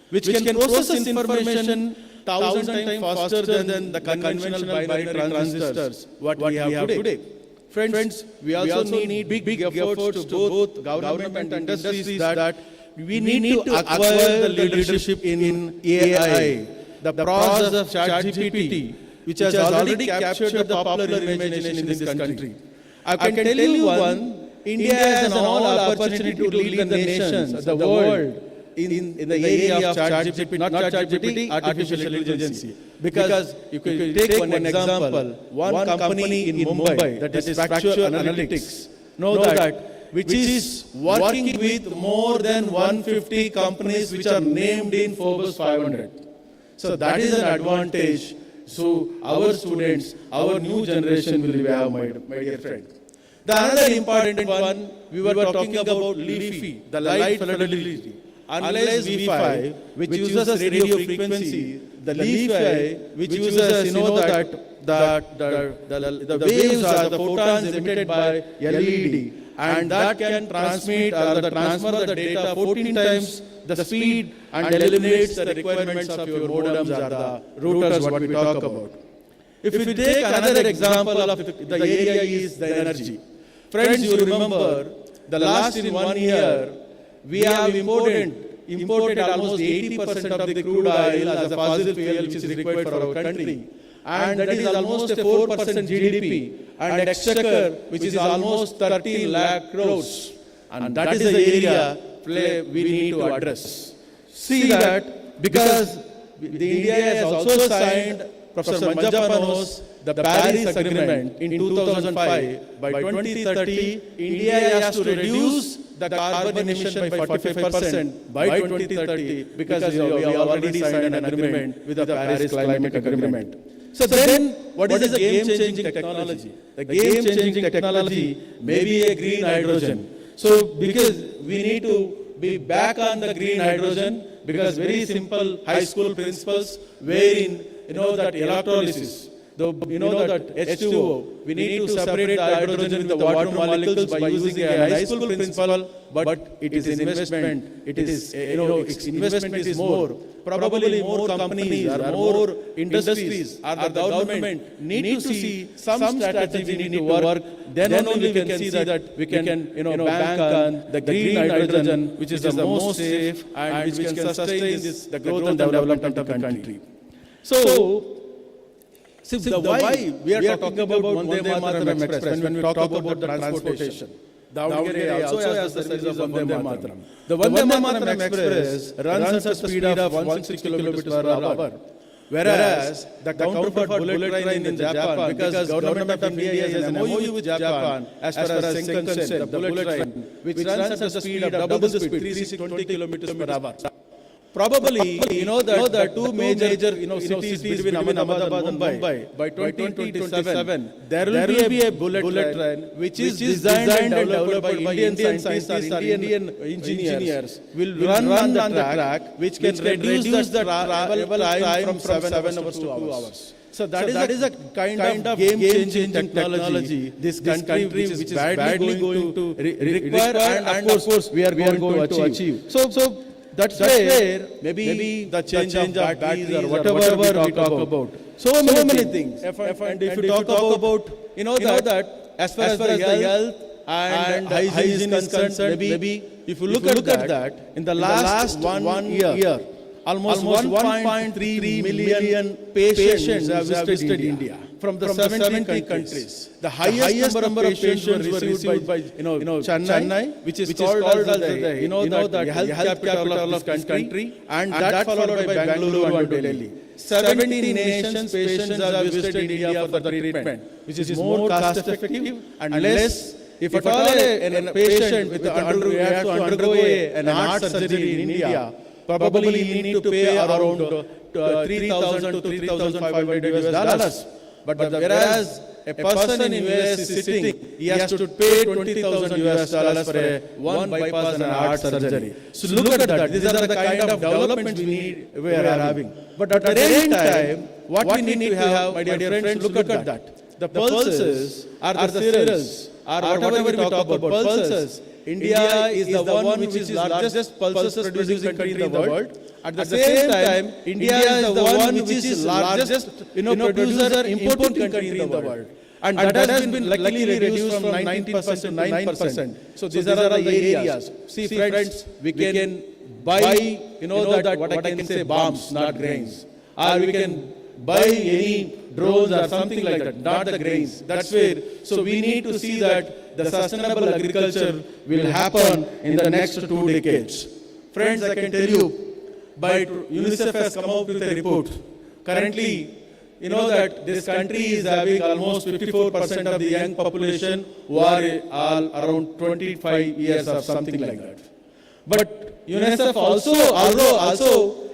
L: which can process information 1,000 times faster than the conventional binary transistors what we have today. Friends, we also need big efforts to both government and industries that we need to acquire the leadership in AI, the process of ChatGPT, which has already captured the popular imagination in this country. I can tell you one, India has an all opportunity to lead the nations, the world, in the area of ChatGPT, not ChatGPT, artificial intelligence. Because you can take one example, one company in Mumbai, that is Factual Analytics, know that, which is working with more than 150 companies which are named in Forbes 500. So that is an advantage. So our students, our new generation will have, my dear friend. The another important one, we were talking about LiFi, the light fidelity. Unless Wi-Fi, which uses radio frequency, the LiFi, which uses, the waves are the photons emitted by LED, and that can transmit or transfer the data 14 times the speed and eliminates the requirements of your modems or the routers what we talk about. If we take another example of the area is the energy. Friends, you remember the last in 1 year, we have imported almost 80% of the crude oil as a fossil fuel which is required for our country. And that is almost a 4% GDP and exchequer which is almost 13 lakh crores. And that is the area we need to address. See that because India has also signed, Professor Manjappa knows, the Paris Agreement in 2005. By 2030, India has to reduce the carbon emission by 45% by 2030 because we have already signed an agreement with the Paris Climate Agreement. So then, what is the game-changing technology? The game-changing technology may be a green hydrogen. So because we need to be back on the green hydrogen, because very simple high school principles wherein that electrolysis, that H2O, we need to separate the hydrogen with the water molecules by using a high school principle, but it is investment. It is, investment is more. Probably more companies or more industries or the government need to see some strategy we need to work. Then only we can see that we can, bank on the green hydrogen, which is the most safe and which can sustain the growth and development of the country. So, the why we are talking about Vande Mataram Express when we talk about the transportation. Davangere also has the service of Vande Mataram. The Vande Mataram Express runs at the speed of 160 km per hour. Whereas the counterpart bullet train in Japan, because government of India has an MOU with Japan, as far as Shinkansen said, the bullet train, which runs at the speed of double the speed, 320 km per hour. Probably, the two major cities between Ahmedabad and Mumbai, by 2027, there will be a bullet train which is designed and developed by Indian scientists or Indian engineers, will run on the track, which can reduce the travel time from 7 hours to 2 hours. So that is a kind of game-changing technology this country which is badly going to require, and of course we are going to achieve. So that's where maybe the change of batteries or whatever we talk about. So many things. And if you talk about, that as far as the health and hygiene is concerned, maybe if you look at that, in the last 1 year, almost 1.3 million patients have visited India from the 70 countries. The highest number of patients were received by Chennai, which is called as the health capital of this country, and that followed by Bangalore and Delhi. 17 nations patients have visited India for the treatment, which is more cost effective and less. If at all a patient has to undergo an heart surgery in India, probably you need to pay around $3,000 to $3,500. But whereas a person in US is sitting, he has to pay $20,000 for one bypass and a heart surgery. So look at that. These are the kind of developments we are having. But at the same time, what we need to have, my dear friends, look at that. The pulses are the cereals, or whatever we talk about pulses. India is the one which is largest pulses producing country in the world. At the same time, India is the one which is largest producer importing country in the world. And that has been luckily reduced from 19% to 9%. So these are the areas. See friends, we can buy, that what I can say, bombs, not grains. Or we can buy any drones or something like that, not the grains. That's where, so we need to see that the sustainable agriculture will happen in the next 2 decades. Friends, I can tell you, UNICEF has come out with a report. Currently, you know that this country is having almost 54% of the young population who are all around 25 years or something like that. But UNICEF also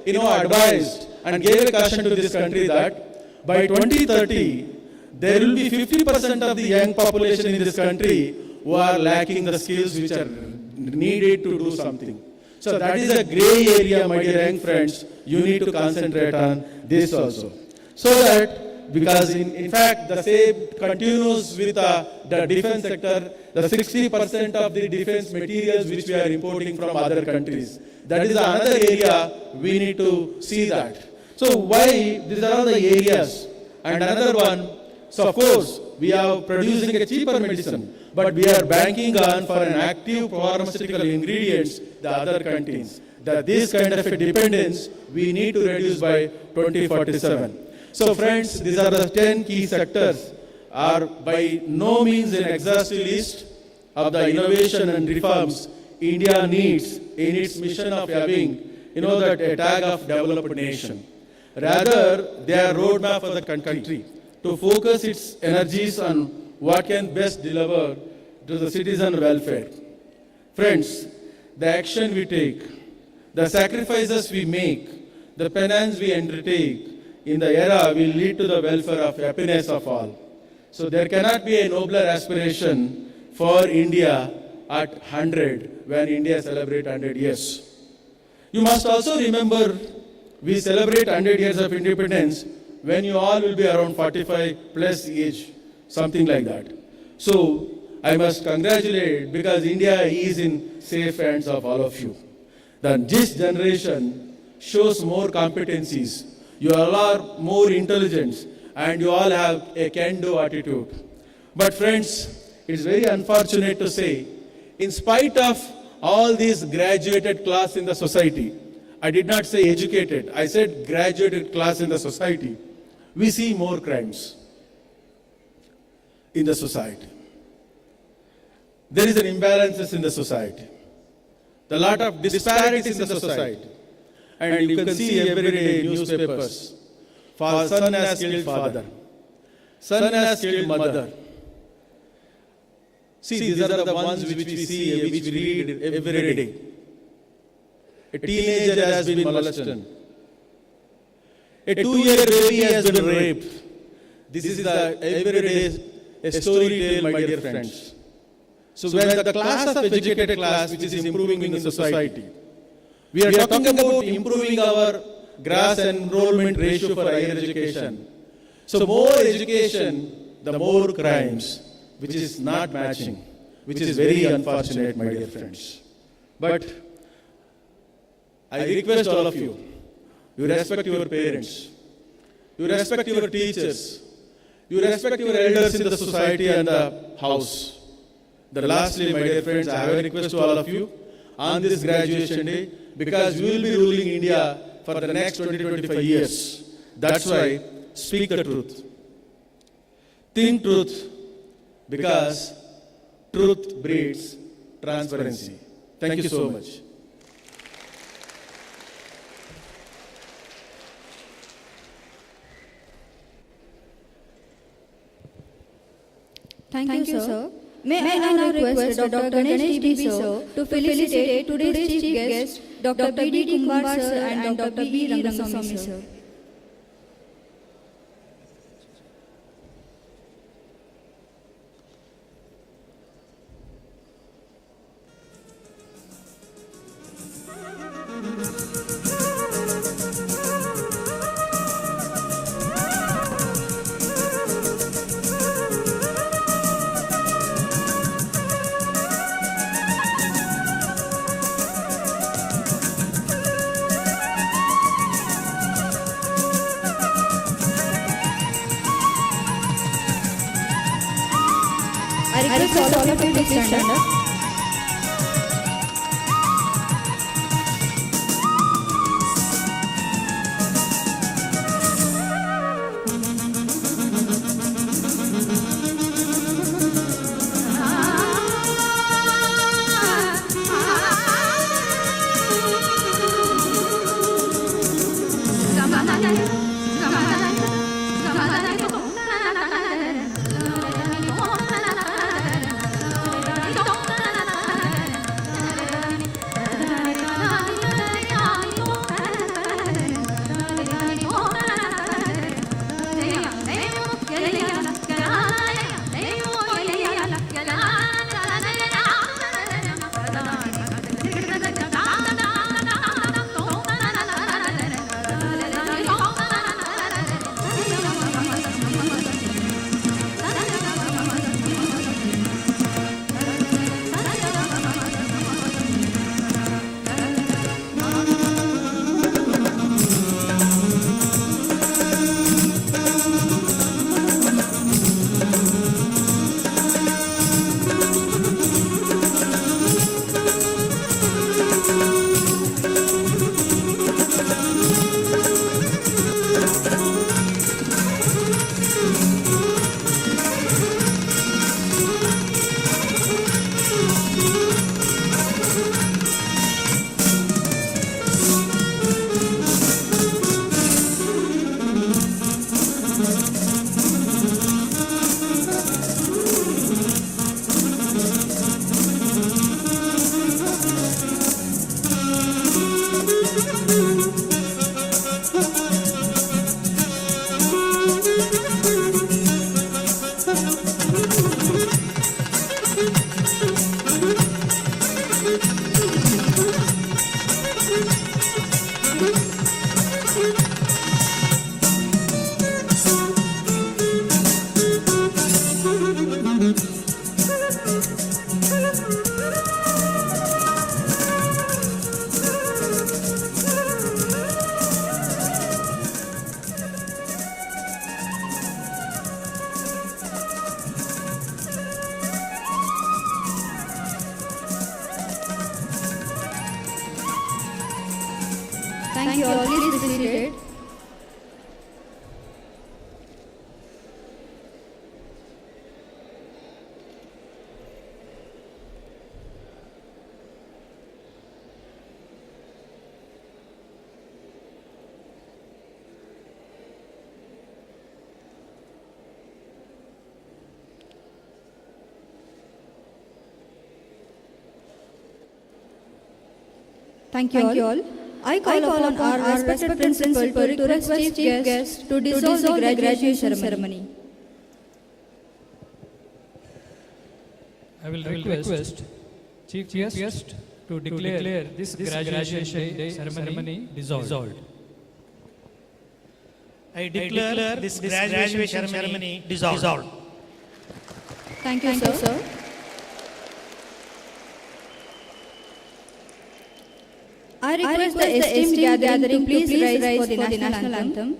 L: advised and gave a caution to this country that by 2030, there will be 50% of the young population in this country who are lacking the skills which are needed to do something. So that is a gray area, my dear young friends. You need to concentrate on this also. So that, because in fact, the same continues with the defense sector, the 60% of the defense materials which we are importing from other countries. That is another area we need to see that. So why these are all the areas? And another one, so of course, we are producing a cheaper medicine, but we are banking on for an active pharmaceutical ingredients the other countries. That this kind of a dependence we need to reduce by 2047. So friends, these are the 10 key sectors, are by no means an exhaustive list of the innovation and reforms India needs in its mission of having, that a tag of developed nation. Rather, they are roadmap for the country to focus its energies on what can best deliver to the citizen welfare. Friends, the action we take, the sacrifices we make, the penance we undertake in the era will lead to the welfare of happiness of all. So there cannot be a nobler aspiration for India at 100 when India celebrates 100 years. You must also remember we celebrate 100 years of independence when you all will be around 45 plus age, something like that. So I must congratulate because India is in safe hands of all of you. This generation shows more competencies. You all are more intelligent and you all have a can-do attitude. But friends, it's very unfortunate to say, in spite of all these graduated class in the society, I did not say educated, I said graduated class in the society, we see more crimes in the society. There is an imbalance in the society. A lot of disparities in the society. And you can see every day newspapers. Son has killed father. Son has killed mother. See, these are the ones which we see, which we read every day. A teenager has been molested. A 2-year baby has been raped. This is the everyday a story tale, my dear friends. So when the class of educated class which is improving in the society, we are talking about improving our gross enrollment ratio for higher education. So more education, the more crimes, which is not matching, which is very unfortunate, my dear friends. But I request all of you, you respect your parents, you respect your teachers, you respect your elders in the society and the house. Lastly, my dear friends, I have a request to all of you on this graduation day, because we will be ruling India for the next 20-25 years. That's why speak the truth. Think truth, because truth breeds transparency. Thank you so much.
E: Thank you, sir. May I now request Dr. Ganesh T.B. sir to felicitate today's chief guest, Dr. P.D. Kumar sir and Dr. B. Rangasamy sir. request all of you to please stand up. Thank you all. Please be seated. Thank you all. I call upon our respected principal to request chief guest to dissolve the graduation ceremony.
C: I will request Chief Guest to declare this graduation day ceremony dissolved.
D: I declare this graduation ceremony dissolved.
E: Thank you, sir. I request the esteemed gathering to please rise for the national anthem.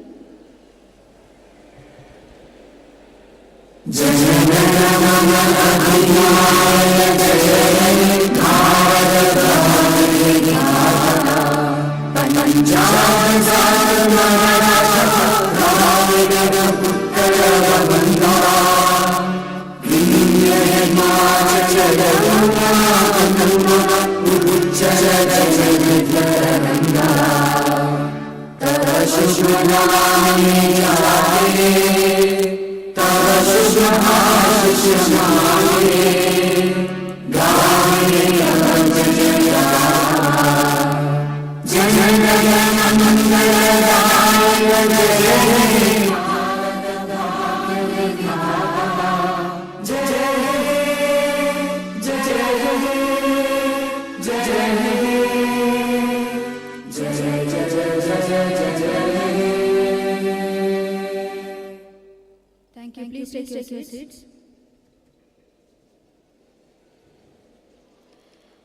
E: Thank you. Please take your seats.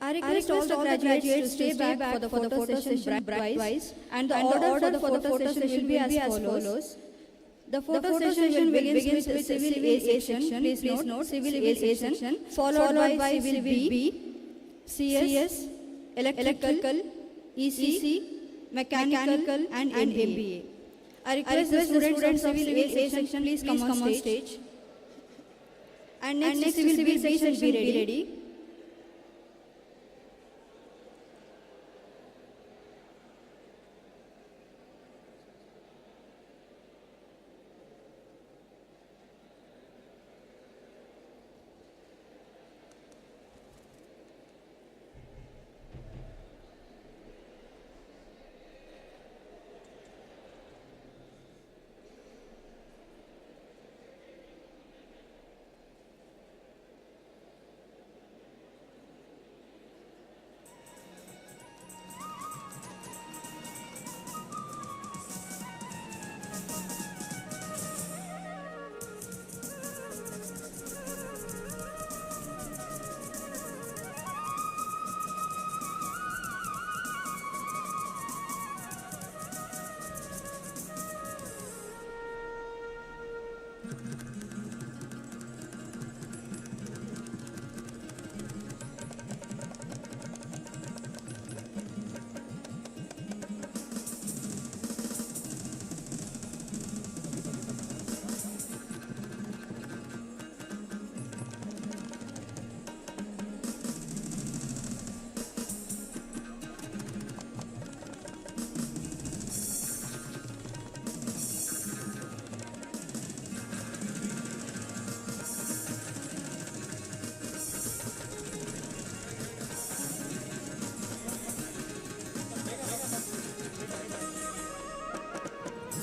E: I request all the graduates to stay back for the photo session twice, and the order for the photo session will be as follows. The photo session begins with civil A section. Please note civil A section followed by civil B, CS, electrical, EC, mechanical and MBA. I request the students of civil A section please come on stage. And next civil B section be ready.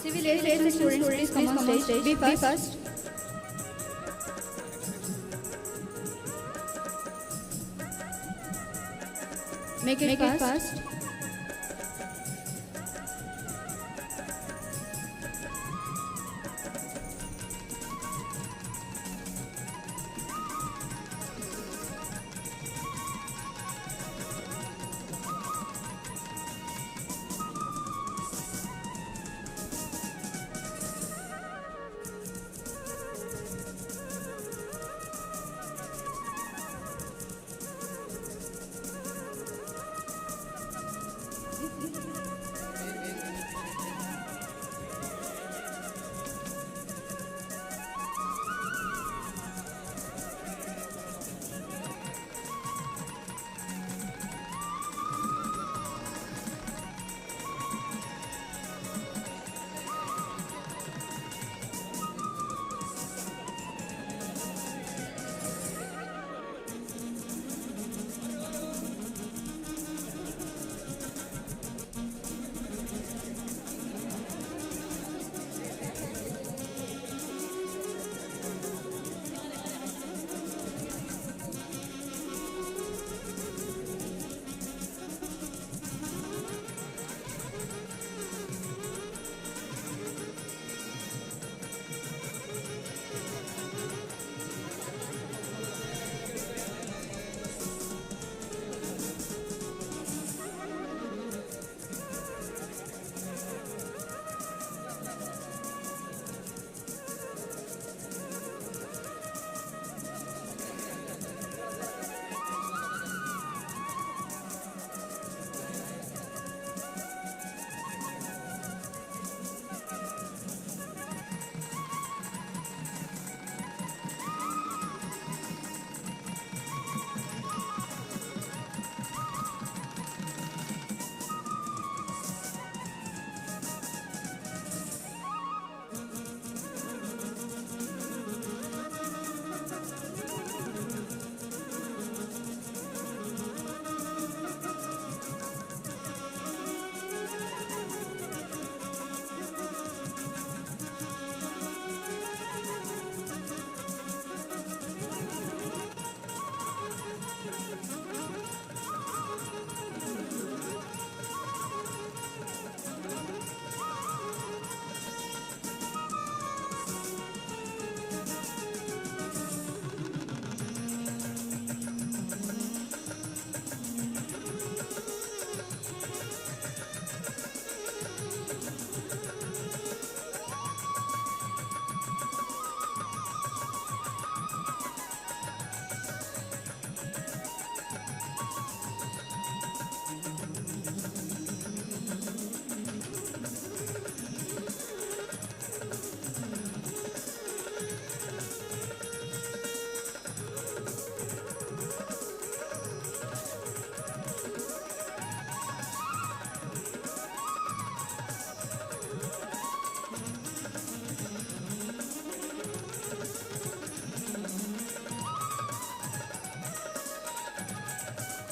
E: Civil A section students please come on stage. Be first. Make it fast.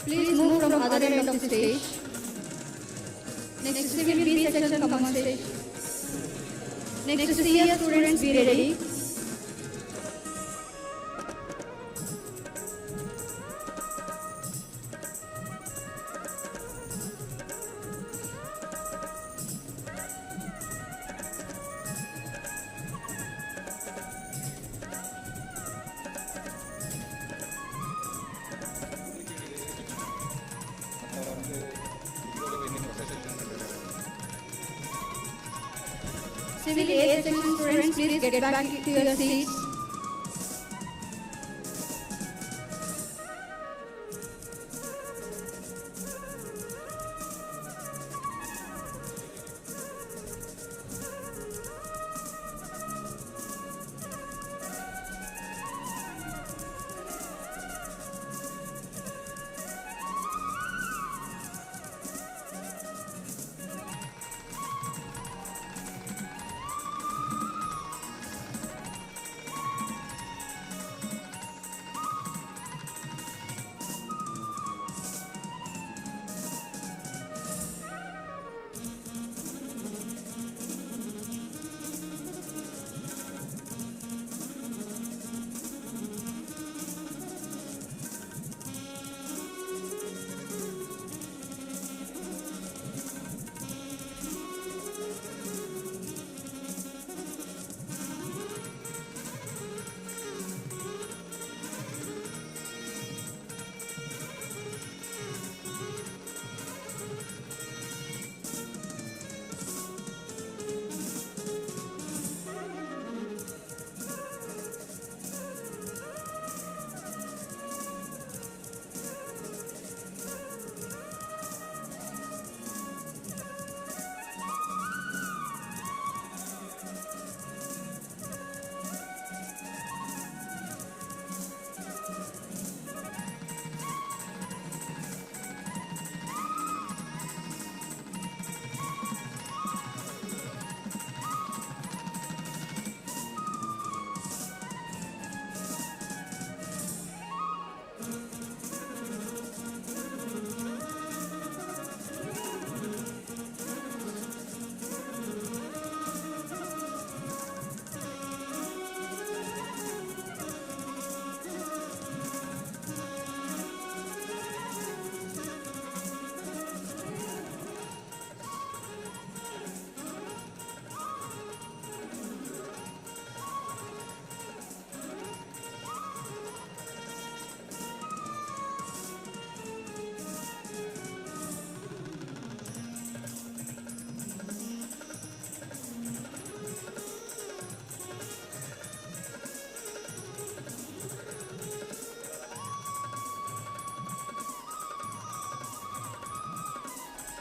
E: Please move from other end of the stage. Next civil B section, come on stage. Next CS students, be ready. Civil A section students, please get back to your seats.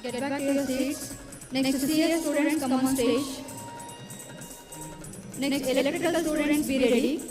E: Get back to your seats. Next CS students, come on stage. Next electrical students, be ready.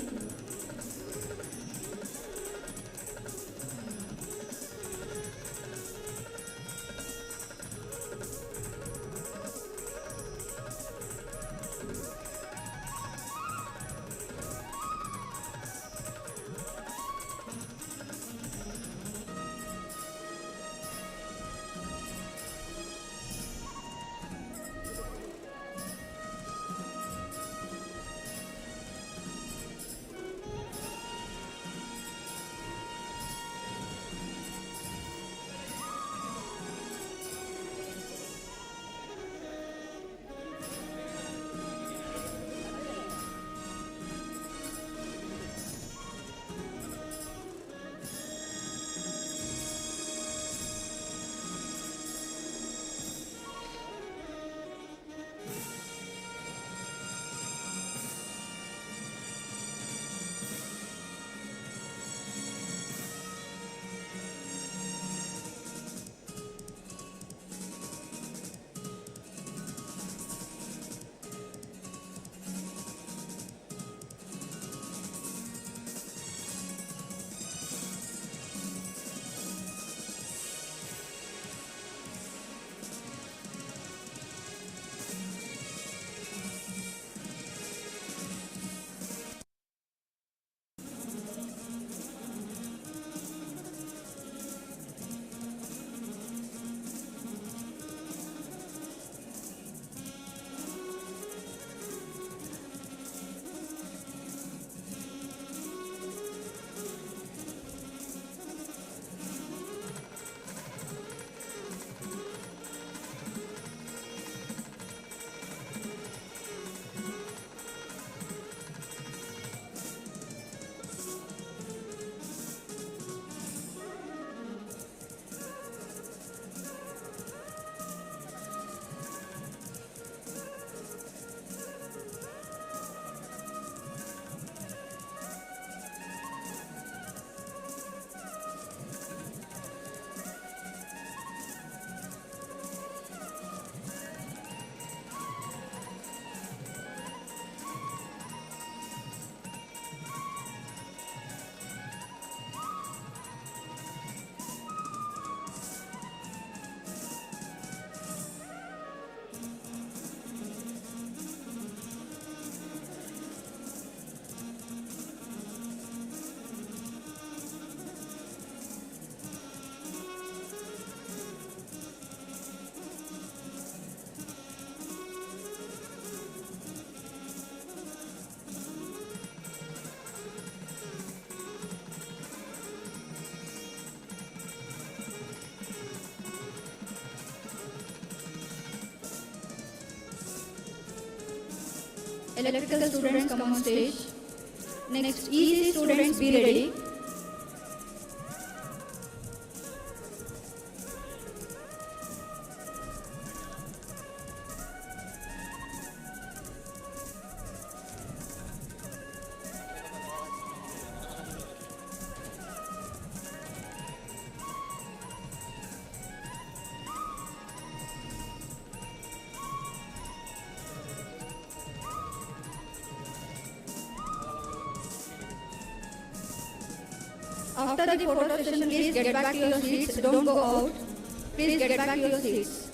E: electrical students come on stage. Next, EC students be ready. After the photo session, please get back to your seats. Don't go out. Please get back to your seats.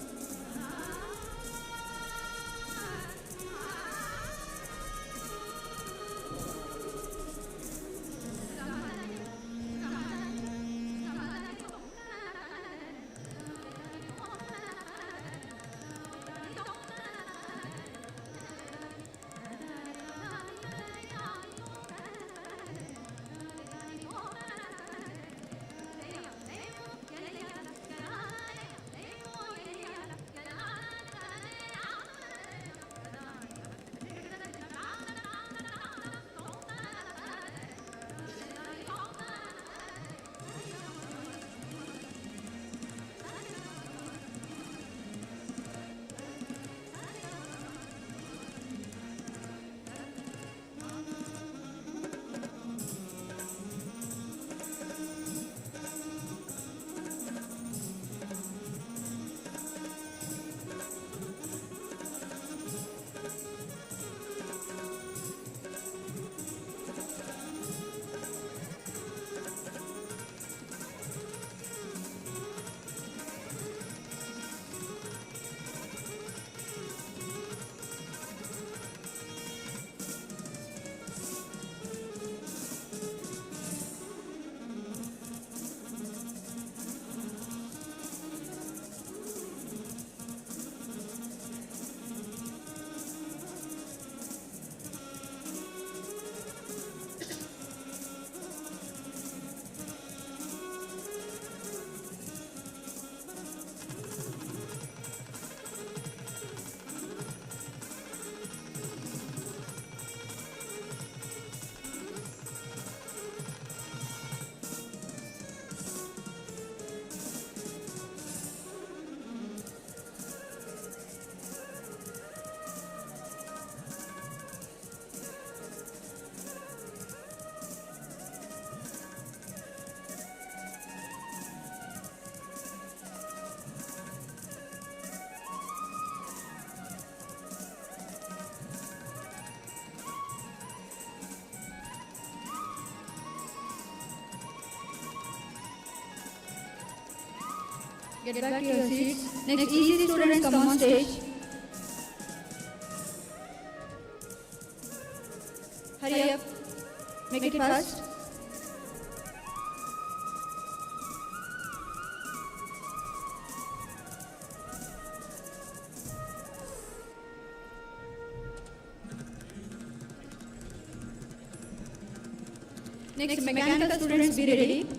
E: Get back to your seats. Next, EC students come on stage. Hurry up. Make it fast. Next, mechanical students be ready.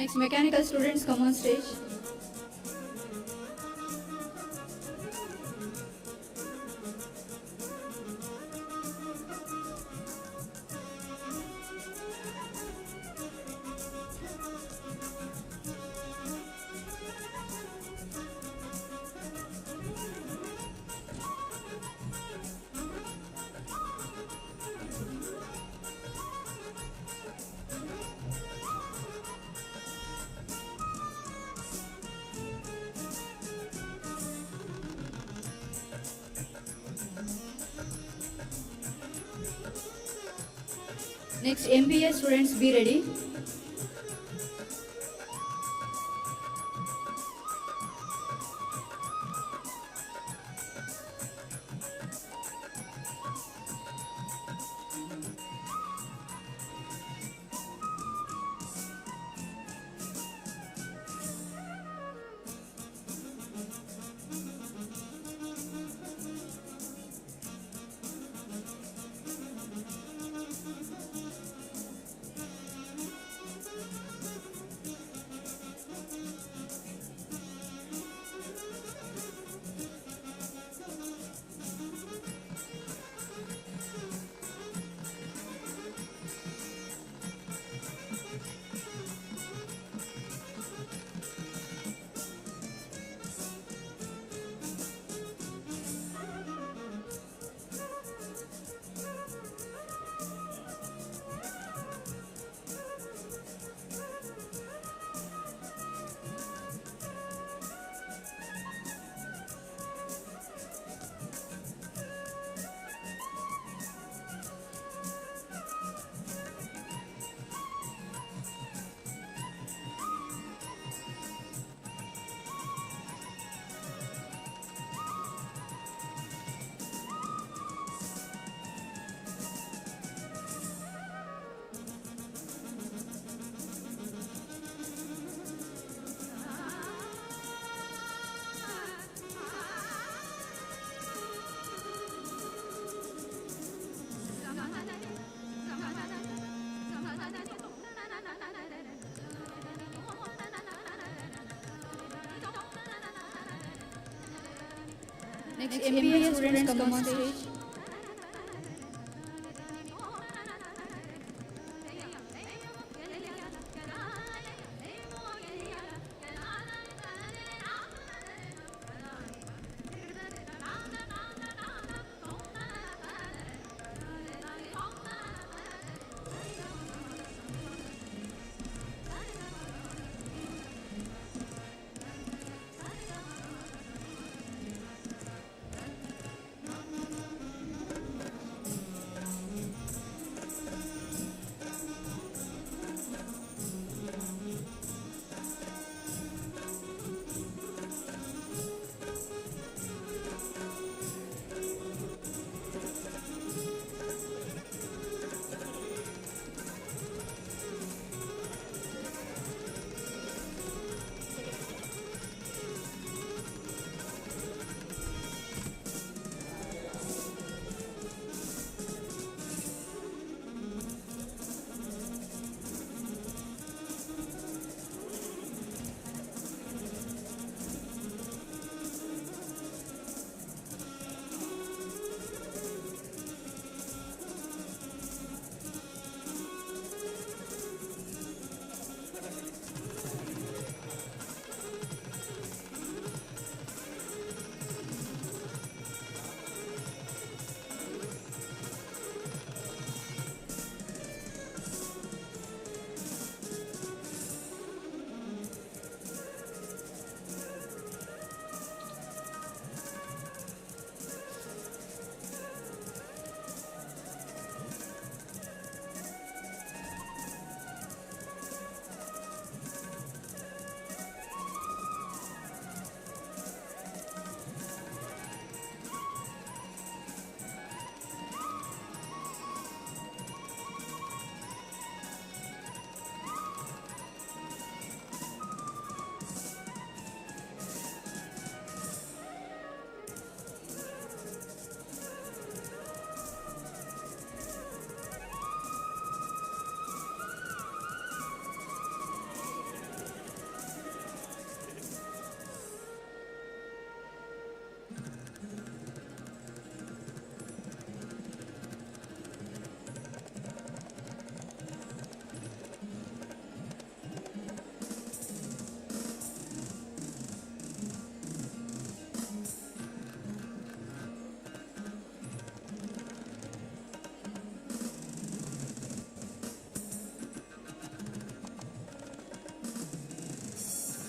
E: Next, mechanical students come on stage. Next, MBA students, be ready. Next, MBA students come on stage.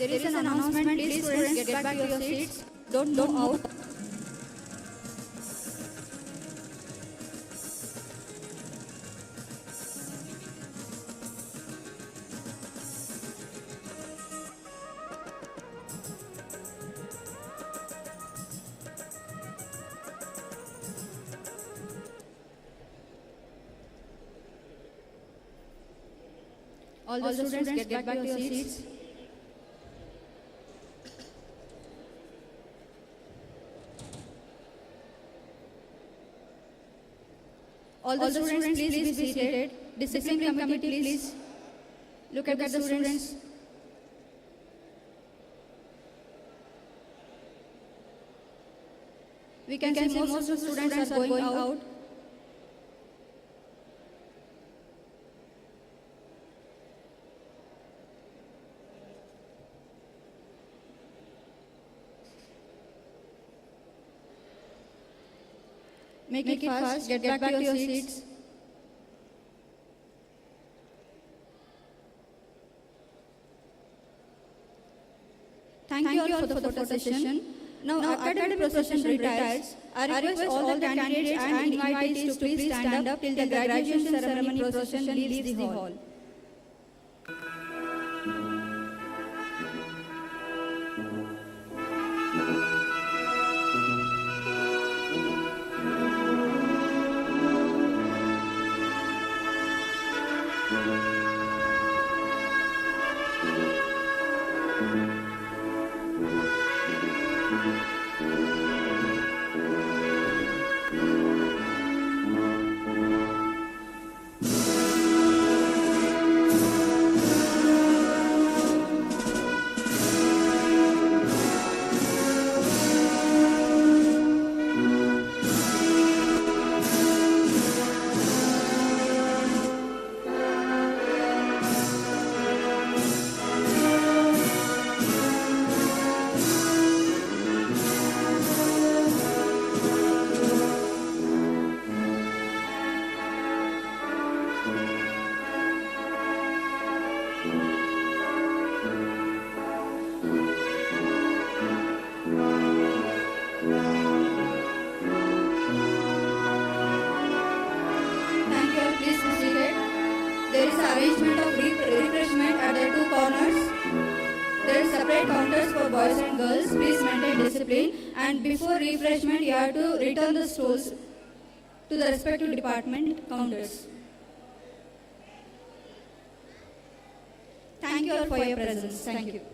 E: There is an announcement. Please students get back to your seats. Don't move out. All the students get back to your seats. All the students, please be seated. Discipline committee, please look at the students. We can see most of the students are going out. Make it fast. Get back to your seats. Thank you all for the photo session. Now academic procession retires. I request all the candidates and invitees to please stand up till the graduation ceremony procession leaves the hall. There is arrangement of refreshment at the two corners. There is separate counters for boys and girls. Please maintain discipline. And before refreshment, you have to return the stools to the respective department counters. Thank you all for your presence. Thank you.